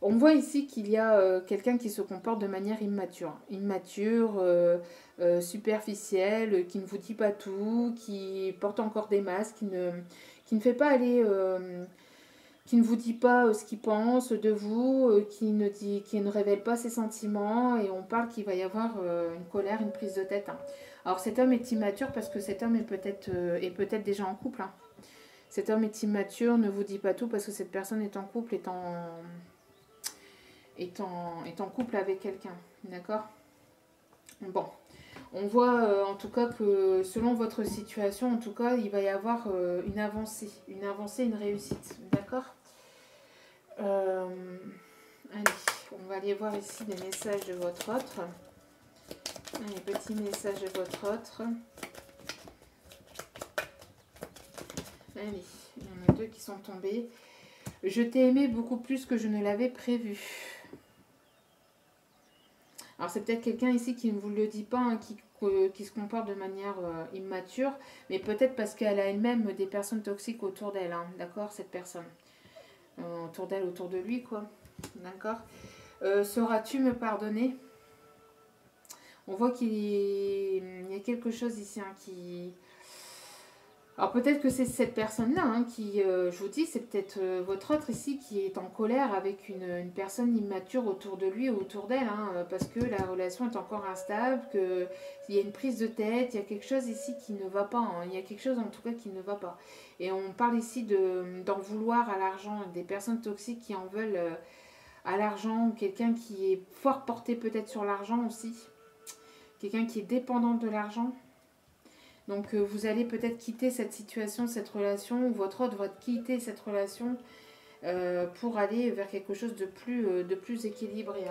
On voit ici qu'il y a quelqu'un qui se comporte de manière immature. Immature, superficielle, qui ne vous dit pas tout, qui porte encore des masques, qui ne fait pas aller... qui ne vous dit pas ce qu'il pense de vous, qui ne révèle pas ses sentiments, et on parle qu'il va y avoir une colère, une prise de tête. Hein. Alors cet homme est immature parce que cet homme est peut-être déjà en couple. Hein. Cet homme est immature, ne vous dit pas tout parce que cette personne est en couple, est en couple avec quelqu'un, d'accord ? Bon, on voit en tout cas que selon votre situation, en tout cas, il va y avoir une avancée, une réussite, d'accord ? Allez, on va aller voir ici les messages de votre autre. Allez, petits messages de votre autre. Allez, il y en a deux qui sont tombés. Je t'ai aimé beaucoup plus que je ne l'avais prévu. Alors c'est peut-être quelqu'un ici qui ne vous le dit pas, hein, qui se comporte de manière immature, mais peut-être parce qu'elle a elle-même des personnes toxiques autour d'elle, hein, d'accord, cette personne. Autour d'elle, autour de lui, quoi. D'accord. Sauras-tu me pardonner ? On voit qu'il y a quelque chose ici, hein, qui... Alors peut-être que c'est cette personne-là hein, qui, je vous dis, c'est peut-être votre autre ici qui est en colère avec une personne immature autour de lui ou autour d'elle, hein, parce que la relation est encore instable, qu'il y a une prise de tête, il y a quelque chose ici qui ne va pas, hein, il y a quelque chose en tout cas qui ne va pas. Et on parle ici d'en vouloir à l'argent, des personnes toxiques qui en veulent à l'argent, ou quelqu'un qui est fort porté peut-être sur l'argent aussi, quelqu'un qui est dépendant de l'argent. Donc vous allez peut-être quitter cette situation, cette relation, ou votre autre va quitter cette relation pour aller vers quelque chose de plus équilibré.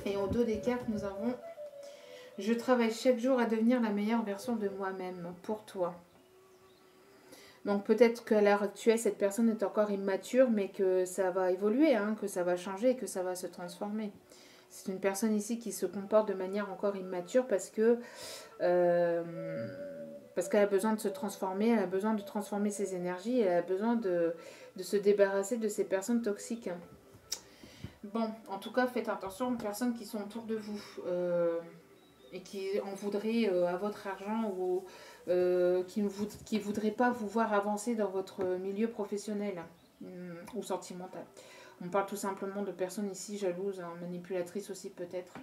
Et en dos des cartes, nous avons « Je travaille chaque jour à devenir la meilleure version de moi-même pour toi ». Donc peut-être qu'à l'heure actuelle, cette personne est encore immature, mais que ça va évoluer, hein, que ça va changer, que ça va se transformer. C'est une personne ici qui se comporte de manière encore immature parce qu'elle a besoin de se transformer, elle a besoin de transformer ses énergies, elle a besoin de se débarrasser de ces personnes toxiques. Bon, en tout cas, faites attention aux personnes qui sont autour de vous et qui en voudraient à votre argent ou qui ne voudraient pas vous voir avancer dans votre milieu professionnel ou sentimental. On parle tout simplement de personnes ici jalouses, hein, manipulatrices aussi peut-être.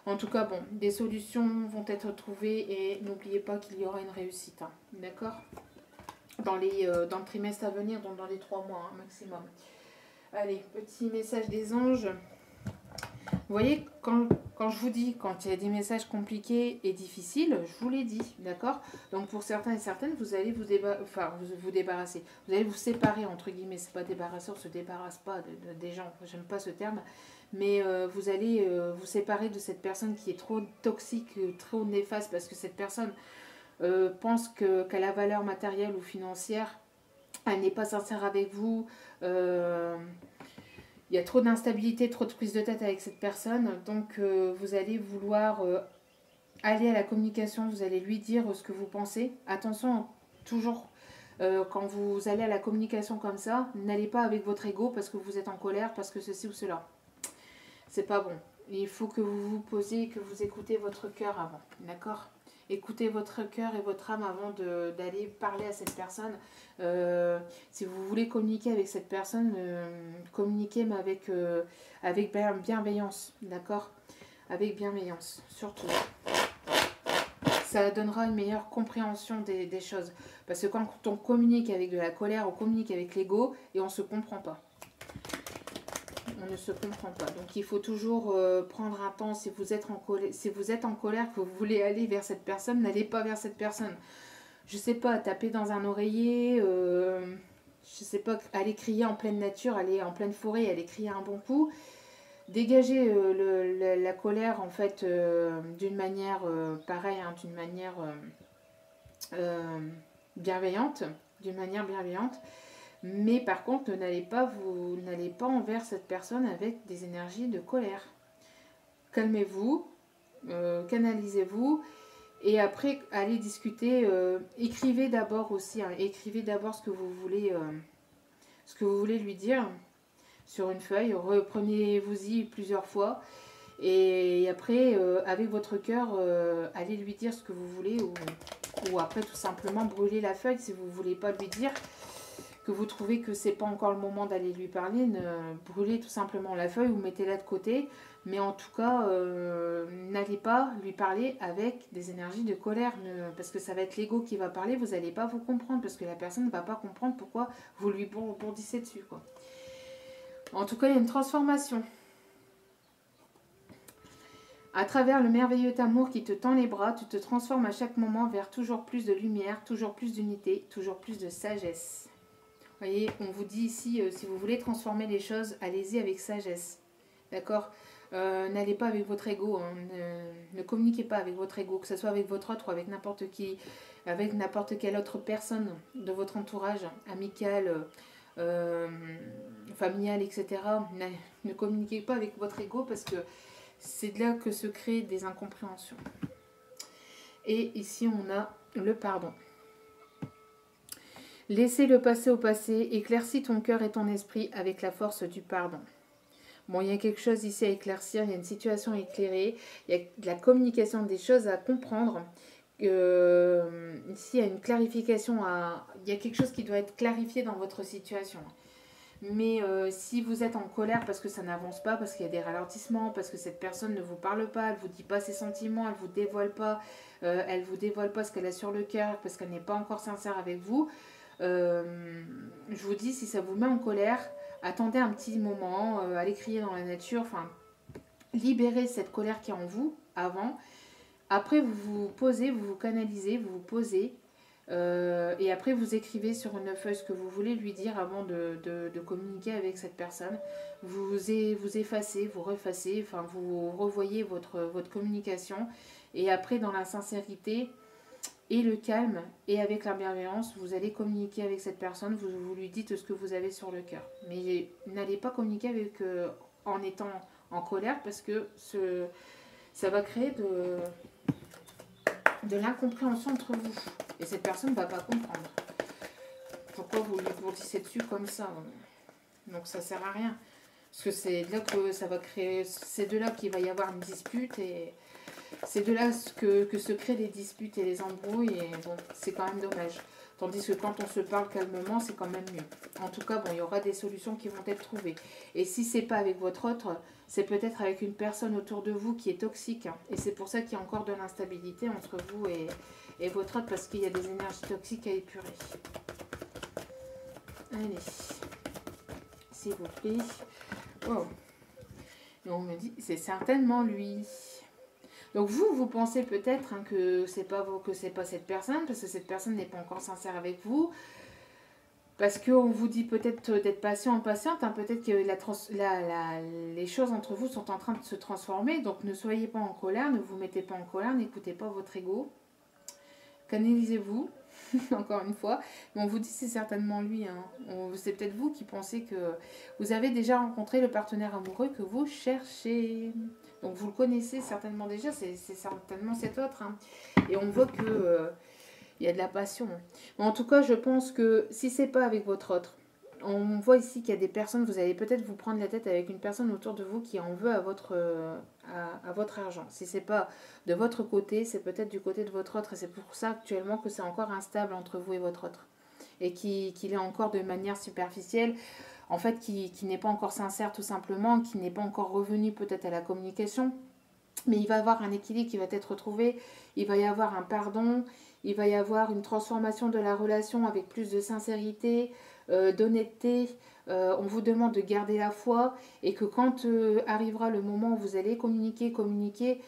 En tout cas, bon, des solutions vont être trouvées et n'oubliez pas qu'il y aura une réussite. Hein, d'accord, dans le trimestre à venir, donc dans les 3 mois hein, maximum. Allez, petit message des anges. Vous voyez, quand je vous dis, quand il y a des messages compliqués et difficiles, je vous l'ai dit, d'accord? Donc pour certains et certaines, vous allez vous débarrasser. Vous allez vous séparer, entre guillemets. C'est pas débarrasser, on ne se débarrasse pas des gens. J'aime pas ce terme. Mais vous allez vous séparer de cette personne qui est trop toxique, trop néfaste, parce que cette personne pense qu'elle a valeur matérielle ou financière. Elle n'est pas sincère avec vous. Il y a trop d'instabilité, trop de prise de tête avec cette personne. Donc vous allez vouloir aller à la communication. Vous allez lui dire ce que vous pensez. Attention, toujours quand vous allez à la communication comme ça, n'allez pas avec votre ego parce que vous êtes en colère, parce que ceci ou cela. C'est pas bon. Il faut que vous vous posiez, que vous écoutez votre cœur avant. D'accord ? Écoutez votre cœur et votre âme avant d'aller parler à cette personne. Si vous voulez communiquer avec cette personne, communiquez mais avec bienveillance, d'accord? Avec bienveillance, surtout. Ça donnera une meilleure compréhension des choses. Parce que quand on communique avec de la colère, on communique avec l'ego et on ne se comprend pas. On ne se comprend pas. Donc il faut toujours prendre un temps. Si vous êtes en colère, que vous voulez aller vers cette personne, n'allez pas vers cette personne. Je sais pas, taper dans un oreiller, je sais pas, aller crier en pleine nature, aller en pleine forêt, aller crier un bon coup. Dégager la colère en fait d'une manière pareille, hein, d'une manière bienveillante, Mais par contre, n'allez pas envers cette personne avec des énergies de colère. Calmez-vous, canalisez-vous. Et après, allez discuter. Écrivez d'abord aussi. Hein, écrivez d'abord ce que vous voulez lui dire sur une feuille. Reprenez-vous-y plusieurs fois. Et après, avec votre cœur, allez lui dire ce que vous voulez. Ou après, tout simplement, brûlez la feuille si vous ne voulez pas lui dire. Que vous trouvez que c'est pas encore le moment d'aller lui parler, brûlez tout simplement la feuille ou mettez-la de côté. Mais en tout cas, n'allez pas lui parler avec des énergies de colère, parce que ça va être l'ego qui va parler, vous n'allez pas vous comprendre, parce que la personne ne va pas comprendre pourquoi vous lui bourdissez dessus, quoi. En tout cas, il y a une transformation. À travers le merveilleux amour qui te tend les bras, tu te transformes à chaque moment vers toujours plus de lumière, toujours plus d'unité, toujours plus de sagesse. Vous voyez, on vous dit ici, si vous voulez transformer les choses, allez-y avec sagesse. D'accord ? N'allez pas avec votre ego. Hein, ne communiquez pas avec votre ego, que ce soit avec votre autre ou avec n'importe qui, avec n'importe quelle autre personne de votre entourage, amical, familial, etc. Ne communiquez pas avec votre ego parce que c'est de là que se créent des incompréhensions. Et ici, on a le pardon. Laissez le passé au passé, éclaircis ton cœur et ton esprit avec la force du pardon. Bon, il y a quelque chose ici à éclaircir, il y a une situation à éclairer, il y a de la communication, des choses à comprendre. Ici, il y a une clarification, il y a quelque chose qui doit être clarifié dans votre situation. Mais si vous êtes en colère parce que ça n'avance pas, parce qu'il y a des ralentissements, parce que cette personne ne vous parle pas, elle ne vous dit pas ses sentiments, elle ne vous dévoile pas ce qu'elle a sur le cœur, parce qu'elle n'est pas encore sincère avec vous, je vous dis, si ça vous met en colère, attendez un petit moment, allez crier dans la nature, enfin, libérez cette colère qui est en vous avant. Après, vous vous posez, vous vous canalisez, vous vous posez, et après, vous écrivez sur une feuille ce que vous voulez lui dire avant de communiquer avec cette personne. Vous effacez, vous refacez, enfin, vous revoyez votre communication, et après, dans la sincérité et le calme et avec la bienveillance, vous allez communiquer avec cette personne, vous lui dites ce que vous avez sur le cœur. Mais n'allez pas communiquer en étant en colère parce que ça va créer de l'incompréhension entre vous. Et cette personne ne va pas comprendre. Pourquoi vous lui bourdissez dessus comme ça? Donc ça sert à rien. Parce que c'est de là que ça va créer, c'est de là qu'il va y avoir une dispute et c'est de là que se créent les disputes et les embrouilles et bon, c'est quand même dommage. Tandis que quand on se parle calmement, c'est quand même mieux. En tout cas, bon, il y aura des solutions qui vont être trouvées. Et si c'est pas avec votre autre, c'est peut-être avec une personne autour de vous qui est toxique. Hein. Et c'est pour ça qu'il y a encore de l'instabilité entre vous et votre autre, parce qu'il y a des énergies toxiques à épurer. Allez, s'il vous plaît. Oh. Et on me dit, c'est certainement lui. Donc vous pensez peut-être hein, que c'est pas vous, que c'est pas cette personne, parce que cette personne n'est pas encore sincère avec vous, parce qu'on vous dit peut-être d'être patient ou patiente, hein, peut-être que les choses entre vous sont en train de se transformer, donc ne soyez pas en colère, ne vous mettez pas en colère, n'écoutez pas votre ego, canalisez-vous, encore une fois, mais on vous dit c'est certainement lui, hein. C'est peut-être vous qui pensez que vous avez déjà rencontré le partenaire amoureux que vous cherchez. Donc vous le connaissez certainement déjà, c'est certainement cet autre. Hein. Et on voit que y a de la passion. Mais en tout cas, je pense que si c'est pas avec votre autre, on voit ici qu'il y a des personnes, vous allez peut-être vous prendre la tête avec une personne autour de vous qui en veut à votre argent. Si c'est pas de votre côté, c'est peut-être du côté de votre autre. Et c'est pour ça actuellement que c'est encore instable entre vous et votre autre. Et qu'il est encore de manière superficielle. En fait, qui n'est pas encore sincère tout simplement, qui n'est pas encore revenu peut-être à la communication, mais il va y avoir un équilibre qui va être retrouvé, il va y avoir un pardon, il va y avoir une transformation de la relation avec plus de sincérité, d'honnêteté, on vous demande de garder la foi, et que quand arrivera le moment où vous allez communiquer,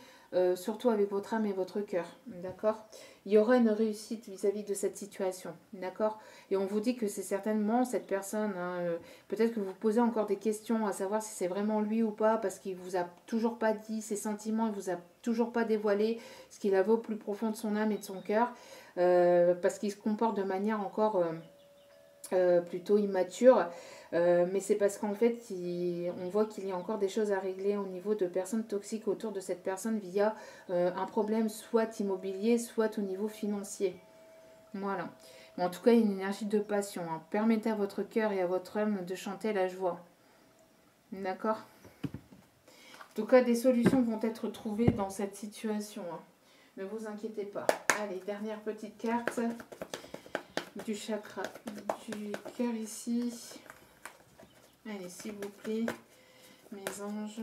surtout avec votre âme et votre cœur, d'accord? Il y aura une réussite vis-à-vis de cette situation, d'accord? Et on vous dit que c'est certainement cette personne, hein, peut-être que vous posez encore des questions à savoir si c'est vraiment lui ou pas, parce qu'il vous a toujours pas dit ses sentiments, il vous a toujours pas dévoilé ce qu'il avait au plus profond de son âme et de son cœur, parce qu'il se comporte de manière encore plutôt immature, mais c'est parce qu'en fait on voit qu'il y a encore des choses à régler au niveau de personnes toxiques autour de cette personne via un problème soit immobilier, soit au niveau financier. Voilà. Mais en tout cas, il y a une énergie de passion. Hein. Permettez à votre cœur et à votre âme de chanter la joie. D'accord? En tout cas, des solutions vont être trouvées dans cette situation. Hein. Ne vous inquiétez pas. Allez, dernière petite carte du chakra du cœur ici. Allez, s'il vous plaît, mes anges,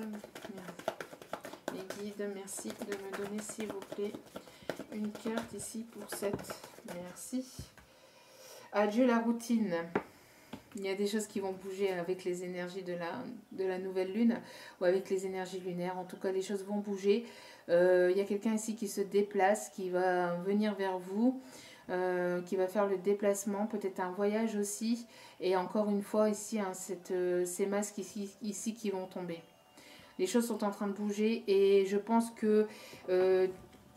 mes guides, merci de me donner, s'il vous plaît, une carte ici pour cette. Merci. Adieu la routine. Il y a des choses qui vont bouger avec les énergies de la nouvelle lune ou avec les énergies lunaires. En tout cas, les choses vont bouger. Il y a quelqu'un ici qui se déplace, qui va venir vers vous, qui va faire le déplacement, peut-être un voyage aussi. Et encore une fois, ici, hein, ces masques ici qui vont tomber. Les choses sont en train de bouger et je pense que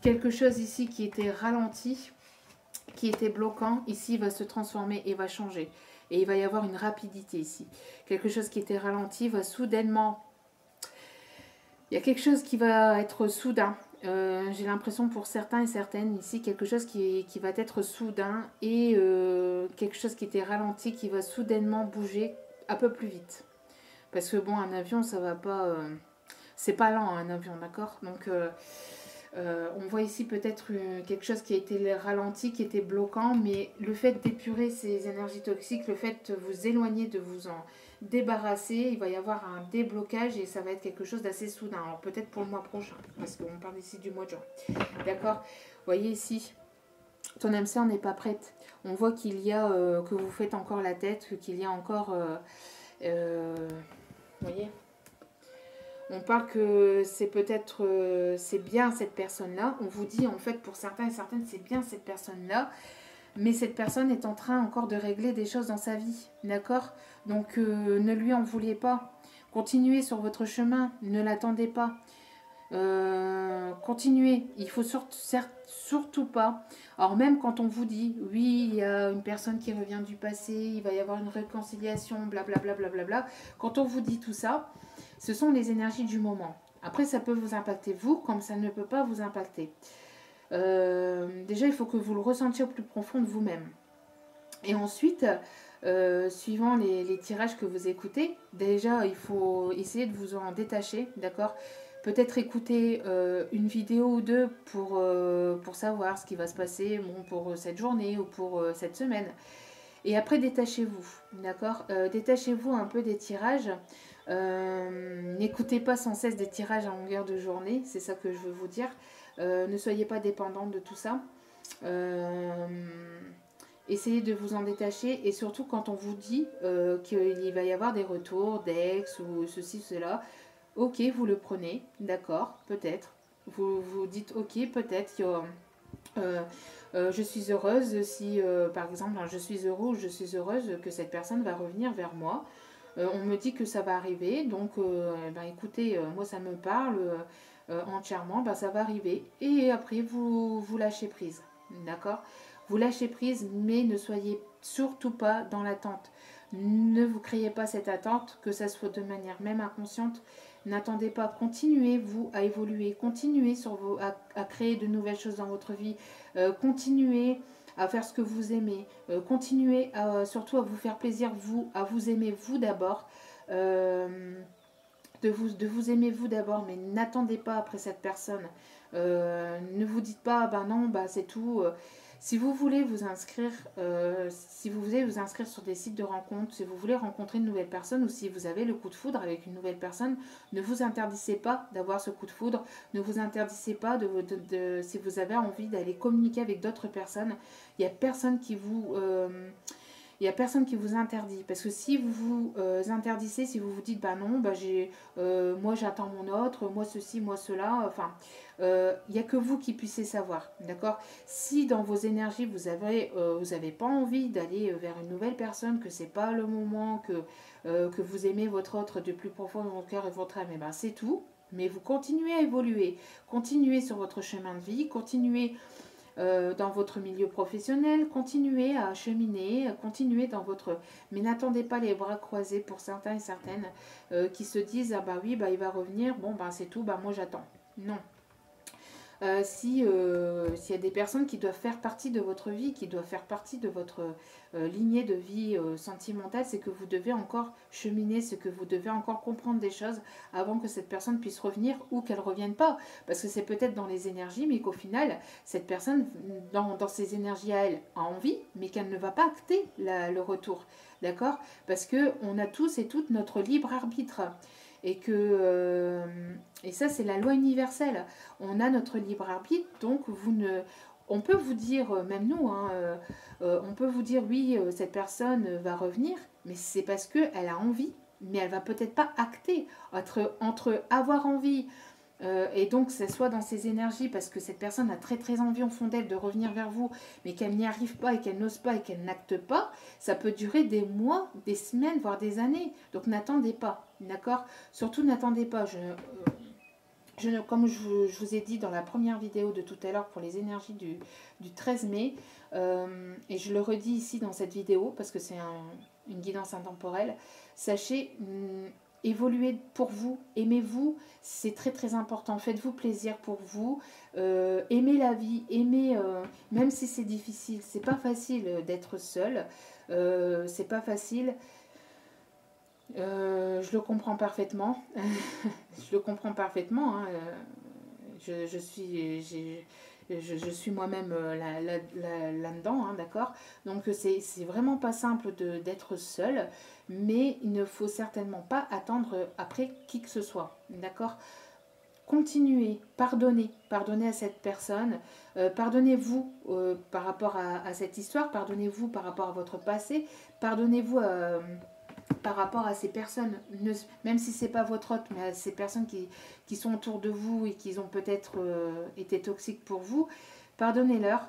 quelque chose ici qui était ralenti, qui était bloquant, ici va se transformer et va changer. Et il va y avoir une rapidité ici. Quelque chose qui était ralenti va soudainement... Il y a quelque chose qui va être soudain. J'ai l'impression pour certains et certaines ici, quelque chose qui va être soudain et quelque chose qui était ralenti qui va soudainement bouger un peu plus vite. Parce que bon, un avion, ça va pas... c'est pas lent un avion, d'accord? Donc... on voit ici peut-être quelque chose qui a été ralenti, qui était bloquant, mais le fait d'épurer ces énergies toxiques, le fait de vous éloigner, de vous en débarrasser, il va y avoir un déblocage et ça va être quelque chose d'assez soudain. Alors peut-être pour le mois prochain, parce qu'on parle ici du mois de juin. D'accord? Vous voyez ici, ton âme sœur n'est pas prête. On voit qu'il y a, que vous faites encore la tête, qu'il y a encore... vous voyez ? On parle que c'est peut-être, c'est bien cette personne-là. On vous dit, en fait, pour certains et certaines, c'est bien cette personne-là. Mais cette personne est en train encore de régler des choses dans sa vie. D'accord? Donc, ne lui en voulez pas. Continuez sur votre chemin. Ne l'attendez pas. Continuez. Il faut surtout pas. Alors, même quand on vous dit, oui, il y a une personne qui revient du passé, il va y avoir une réconciliation, blablabla, blablabla. Quand on vous dit tout ça, ce sont les énergies du moment. Après, ça peut vous impacter vous, comme ça ne peut pas vous impacter. Déjà, il faut que vous le ressentiez au plus profond de vous-même. Et ensuite, suivant les tirages que vous écoutez, déjà, il faut essayer de vous en détacher, d'accord? peut-être écouter une vidéo ou deux pour savoir ce qui va se passer bon, pour cette journée ou pour cette semaine. Et après, détachez-vous, d'accord. Détachez-vous un peu des tirages. N'écoutez pas sans cesse des tirages à longueur de journée, c'est ça que je veux vous dire. Ne soyez pas dépendant de tout ça. Essayez de vous en détacher et surtout quand on vous dit qu'il va y avoir des retours d'ex ou ceci, cela, ok, vous le prenez, d'accord, peut-être. Vous vous dites ok, peut-être, je suis heureuse si, par exemple, je suis heureux ou je suis heureuse que cette personne va revenir vers moi. On me dit que ça va arriver, donc ben, écoutez, moi ça me parle entièrement, ben, ça va arriver. Et après, vous lâchez prise, d'accord. Vous lâchez prise, mais ne soyez surtout pas dans l'attente. Ne vous créez pas cette attente, que ça soit de manière même inconsciente. N'attendez pas, continuez vous à évoluer, continuez à créer de nouvelles choses dans votre vie, continuez à faire ce que vous aimez, continuez surtout à vous faire plaisir vous, à vous aimer vous d'abord, de vous aimer vous d'abord, mais n'attendez pas après cette personne. Ne vous dites pas, ben non, bah c'est tout. Si vous voulez vous inscrire, sur des sites de rencontres, si vous voulez rencontrer une nouvelle personne ou si vous avez le coup de foudre avec une nouvelle personne, ne vous interdisez pas d'avoir ce coup de foudre, ne vous interdisez pas si vous avez envie d'aller communiquer avec d'autres personnes. Il n'y a personne qui vous... il n'y a personne qui vous interdit. Parce que si vous vous interdissez, si vous vous dites, bah non, bah moi j'attends mon autre, moi ceci, moi cela, enfin, il n'y a que vous qui puissiez savoir. D'accord. Si dans vos énergies, vous avez pas envie d'aller vers une nouvelle personne, que c'est pas le moment, que vous aimez votre autre du plus profond de votre cœur et de votre âme, et ben c'est tout. Mais vous continuez à évoluer, continuez sur votre chemin de vie, continuez dans votre milieu professionnel, continuez à cheminer, continuez dans votre... Mais n'attendez pas les bras croisés pour certains et certaines qui se disent « Ah bah oui, bah il va revenir, bon bah c'est tout, bah moi j'attends ». Non. S'il y a des personnes qui doivent faire partie de votre vie, qui doivent faire partie de votre lignée de vie sentimentale, c'est que vous devez encore cheminer, c'est que vous devez encore comprendre des choses avant que cette personne puisse revenir ou qu'elle ne revienne pas. Parce que c'est peut-être dans les énergies, mais qu'au final, cette personne, dans ses énergies à elle, a envie, mais qu'elle ne va pas acter le retour. D'accord. Parce qu'on a tous et toutes notre libre arbitre. Et ça, c'est la loi universelle. On a notre libre arbitre, donc on peut vous dire, même nous, hein, on peut vous dire oui, cette personne va revenir, mais c'est parce qu'elle a envie, mais elle va peut-être pas acter entre avoir envie. Et donc, ça soit dans ses énergies, parce que cette personne a très très envie au fond d'elle de revenir vers vous, mais qu'elle n'y arrive pas et qu'elle n'ose pas et qu'elle n'acte pas, ça peut durer des mois, des semaines, voire des années. Donc, n'attendez pas, d'accord. Surtout, n'attendez pas. Comme je vous ai dit dans la première vidéo de tout à l'heure pour les énergies du 13 mai, et je le redis ici dans cette vidéo, parce que c'est une guidance intemporelle, sachez... évoluez pour vous, aimez-vous, c'est très très important, faites-vous plaisir pour vous, aimez la vie, aimez, même si c'est difficile, c'est pas facile d'être seul, c'est pas facile, je le comprends parfaitement, je le comprends parfaitement, hein, je suis moi-même là-dedans, hein, d'accord. Donc c'est vraiment pas simple d'être seul, mais il ne faut certainement pas attendre après qui que ce soit, d'accord. Continuez, pardonnez à cette personne, pardonnez-vous par rapport à cette histoire, pardonnez-vous par rapport à votre passé, pardonnez-vous par rapport à ces personnes, même si c'est pas votre hôte, mais à ces personnes qui sont autour de vous et qui ont peut-être été toxiques pour vous, pardonnez-leur.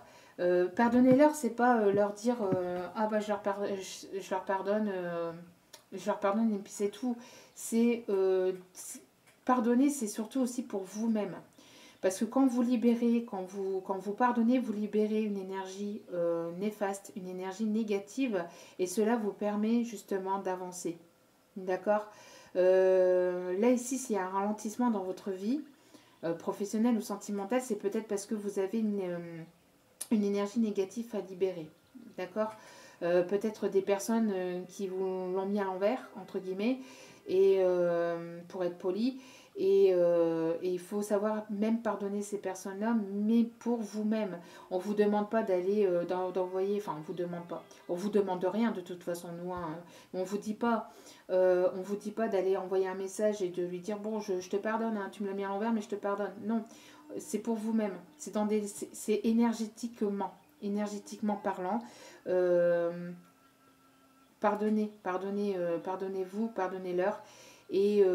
Pardonnez-leur, c'est pas leur dire ah bah je leur pardonne, je leur pardonne et puis c'est tout. Pardonner, c'est surtout aussi pour vous-même. Parce que quand vous libérez, quand vous pardonnez, vous libérez une énergie néfaste, une énergie négative, et cela vous permet justement d'avancer. D'accord. Là, ici, s'il y a un ralentissement dans votre vie, professionnelle ou sentimentale, c'est peut-être parce que vous avez une énergie négative à libérer. D'accord. Peut-être des personnes qui vous l'ont mis à l'envers, entre guillemets, et pour être poli, Et il faut savoir même pardonner ces personnes-là, mais pour vous-même. On ne vous demande pas d'aller d'envoyer, enfin on vous demande pas, on vous demande rien de toute façon, nous, hein. On vous dit pas d'aller envoyer un message et de lui dire bon je te pardonne, hein, tu me l'as mis à l'envers mais je te pardonne. Non, c'est pour vous-même, c'est énergétiquement parlant. Euh, pardonnez-vous, pardonnez-leur. Et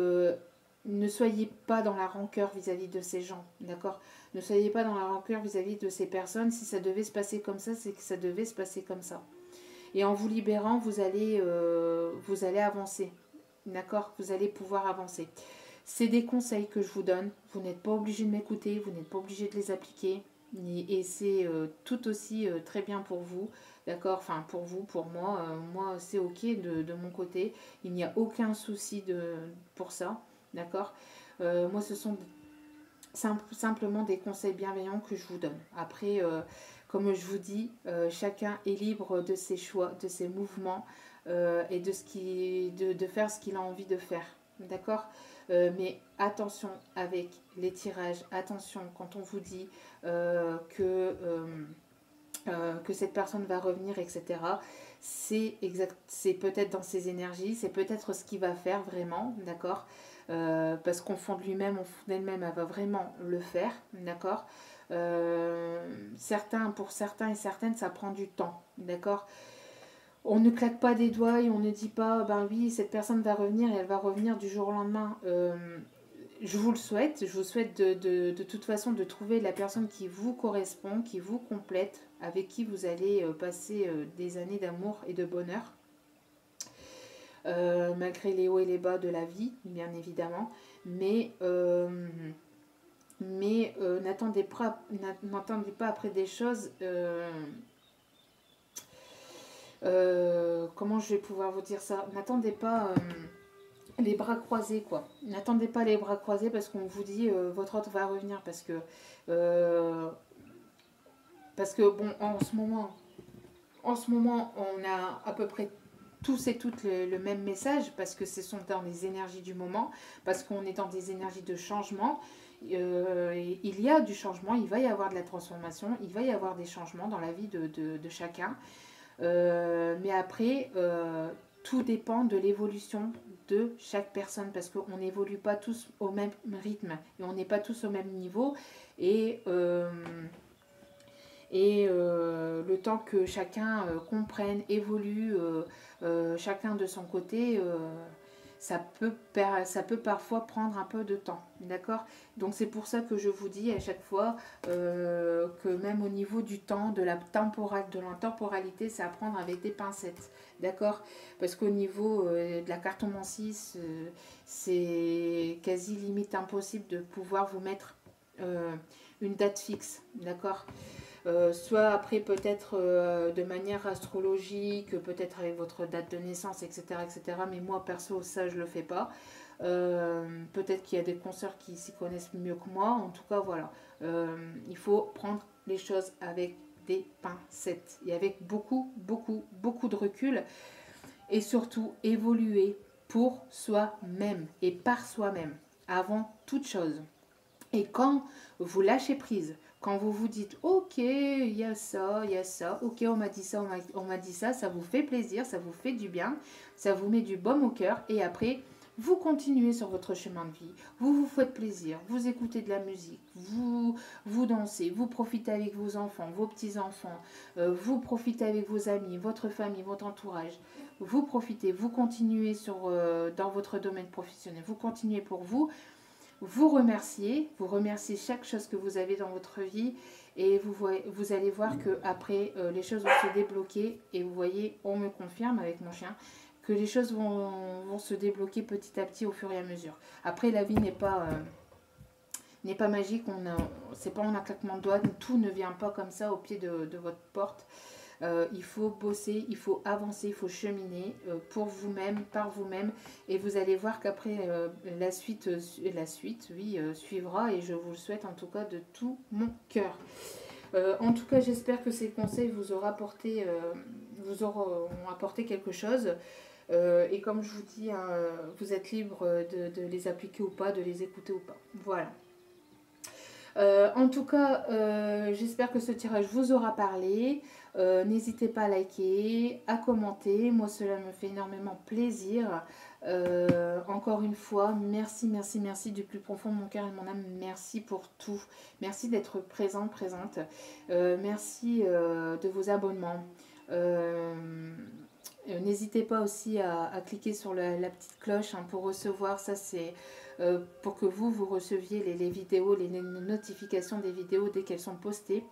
ne soyez pas dans la rancœur vis-à-vis de ces gens, d'accord? Ne soyez pas dans la rancœur vis-à-vis de ces personnes. Si ça devait se passer comme ça, c'est que ça devait se passer comme ça. Et en vous libérant, vous allez avancer, d'accord? Vous allez pouvoir avancer. C'est des conseils que je vous donne. Vous n'êtes pas obligé de m'écouter, vous n'êtes pas obligé de les appliquer. Et c'est tout aussi très bien pour vous, d'accord? Enfin, pour vous, pour moi. Moi, c'est OK de mon côté. Il n'y a aucun souci pour ça, d'accord? Moi, ce sont simplement des conseils bienveillants que je vous donne. Après, comme je vous dis, chacun est libre de ses choix, de ses mouvements et de faire ce qu'il a envie de faire, d'accord? Mais attention avec les tirages, attention quand on vous dit que cette personne va revenir, etc. C'est peut-être dans ses énergies, c'est peut-être ce qu'il va faire vraiment, d'accord? Parce qu'au fond de lui-même, au fond d'elle-même, elle va vraiment le faire, d'accord? Pour certains et certaines, ça prend du temps, d'accord? On ne claque pas des doigts et on ne dit pas, ben oui, cette personne va revenir et elle va revenir du jour au lendemain. Je vous le souhaite, je vous souhaite de toute façon de trouver la personne qui vous correspond, qui vous complète, avec qui vous allez passer des années d'amour et de bonheur, malgré les hauts et les bas de la vie, bien évidemment. Mais n'attendez pas après des choses. Comment je vais pouvoir vous dire ça? N'attendez pas les bras croisés, quoi. N'attendez pas les bras croisés parce qu'on vous dit votre autre va revenir euh, parce que bon, en ce moment, on a à peu près tous et toutes le même message parce que ce sont dans les énergies du moment, parce qu'on est dans des énergies de changement. Il y a du changement, il va y avoir de la transformation, il va y avoir des changements dans la vie de chacun. Mais après, tout dépend de l'évolution de chaque personne parce qu'on n'évolue pas tous au même rythme et on n'est pas tous au même niveau. Et, euh, le temps que chacun comprenne, évolue, chacun de son côté, ça peut parfois prendre un peu de temps, d'accord? Donc c'est pour ça que je vous dis à chaque fois que même au niveau du temps, de la temporalité, c'est à prendre avec des pincettes, d'accord? Parce qu'au niveau de la cartomancie, c'est quasi limite impossible de pouvoir vous mettre une date fixe, d'accord? Soit après peut-être de manière astrologique, peut-être avec votre date de naissance, etc., etc. Mais moi perso, ça je le fais pas. Peut-être qu'il y a des consoeurs qui s'y connaissent mieux que moi. En tout cas, voilà. Il faut prendre les choses avec des pincettes et avec beaucoup, beaucoup, beaucoup de recul. Et surtout, évoluer pour soi-même et par soi-même, avant toute chose. Et quand vous lâchez prise, quand vous vous dites ok, il y a ça, ok, on m'a dit ça, on m'a dit ça, ça vous fait plaisir, ça vous fait du bien, ça vous met du baume au cœur, et après, vous continuez sur votre chemin de vie, vous vous faites plaisir, vous écoutez de la musique, vous dansez, vous profitez avec vos enfants, vos petits-enfants, vous profitez avec vos amis, votre famille, votre entourage, vous profitez, vous continuez dans votre domaine professionnel, vous continuez pour vous, vous remerciez chaque chose que vous avez dans votre vie et vous allez voir que après les choses vont se débloquer et vous voyez, on me confirme avec mon chien que les choses vont se débloquer petit à petit au fur et à mesure. Après la vie n'est pas magique, c'est pas en un claquement de doigts, tout ne vient pas comme ça au pied de votre porte. Il faut bosser, il faut avancer, il faut cheminer pour vous-même, par vous-même. Et vous allez voir qu'après, la suite oui, suivra. Et je vous le souhaite en tout cas de tout mon cœur. En tout cas, j'espère que ces conseils vous auront apporté quelque chose. Et comme je vous dis, hein, vous êtes libre de les appliquer ou pas, de les écouter ou pas. Voilà. En tout cas, j'espère que ce tirage vous aura parlé. N'hésitez pas à liker, à commenter. Moi, cela me fait énormément plaisir. Encore une fois, merci, merci, merci du plus profond de mon cœur et de mon âme. Merci pour tout. Merci d'être présent, présente. Merci de vos abonnements. N'hésitez pas aussi à cliquer sur la petite cloche hein, pour recevoir, ça c'est pour que vous receviez les vidéos, les notifications des vidéos dès qu'elles sont postées.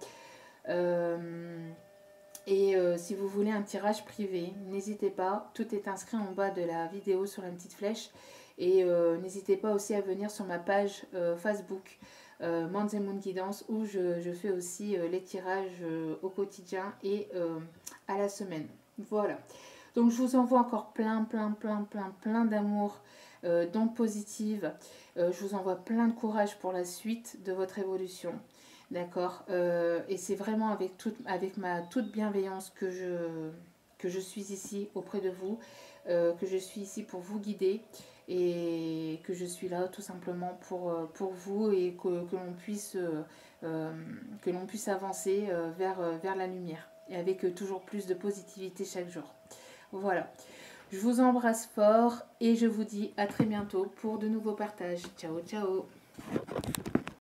Si vous voulez un tirage privé, n'hésitez pas, tout est inscrit en bas de la vidéo sur la petite flèche. Et n'hésitez pas aussi à venir sur ma page Facebook Monds & Moon Guidance où je fais aussi les tirages au quotidien et à la semaine. Voilà. Donc je vous envoie encore plein d'amour, d'ondes positives. Je vous envoie plein de courage pour la suite de votre évolution. D'accord. Et c'est vraiment avec ma toute bienveillance que je suis ici auprès de vous, que je suis ici pour vous guider et que je suis là tout simplement pour vous et que l'on puisse avancer vers la lumière et avec toujours plus de positivité chaque jour. Voilà. Je vous embrasse fort et je vous dis à très bientôt pour de nouveaux partages. Ciao, ciao.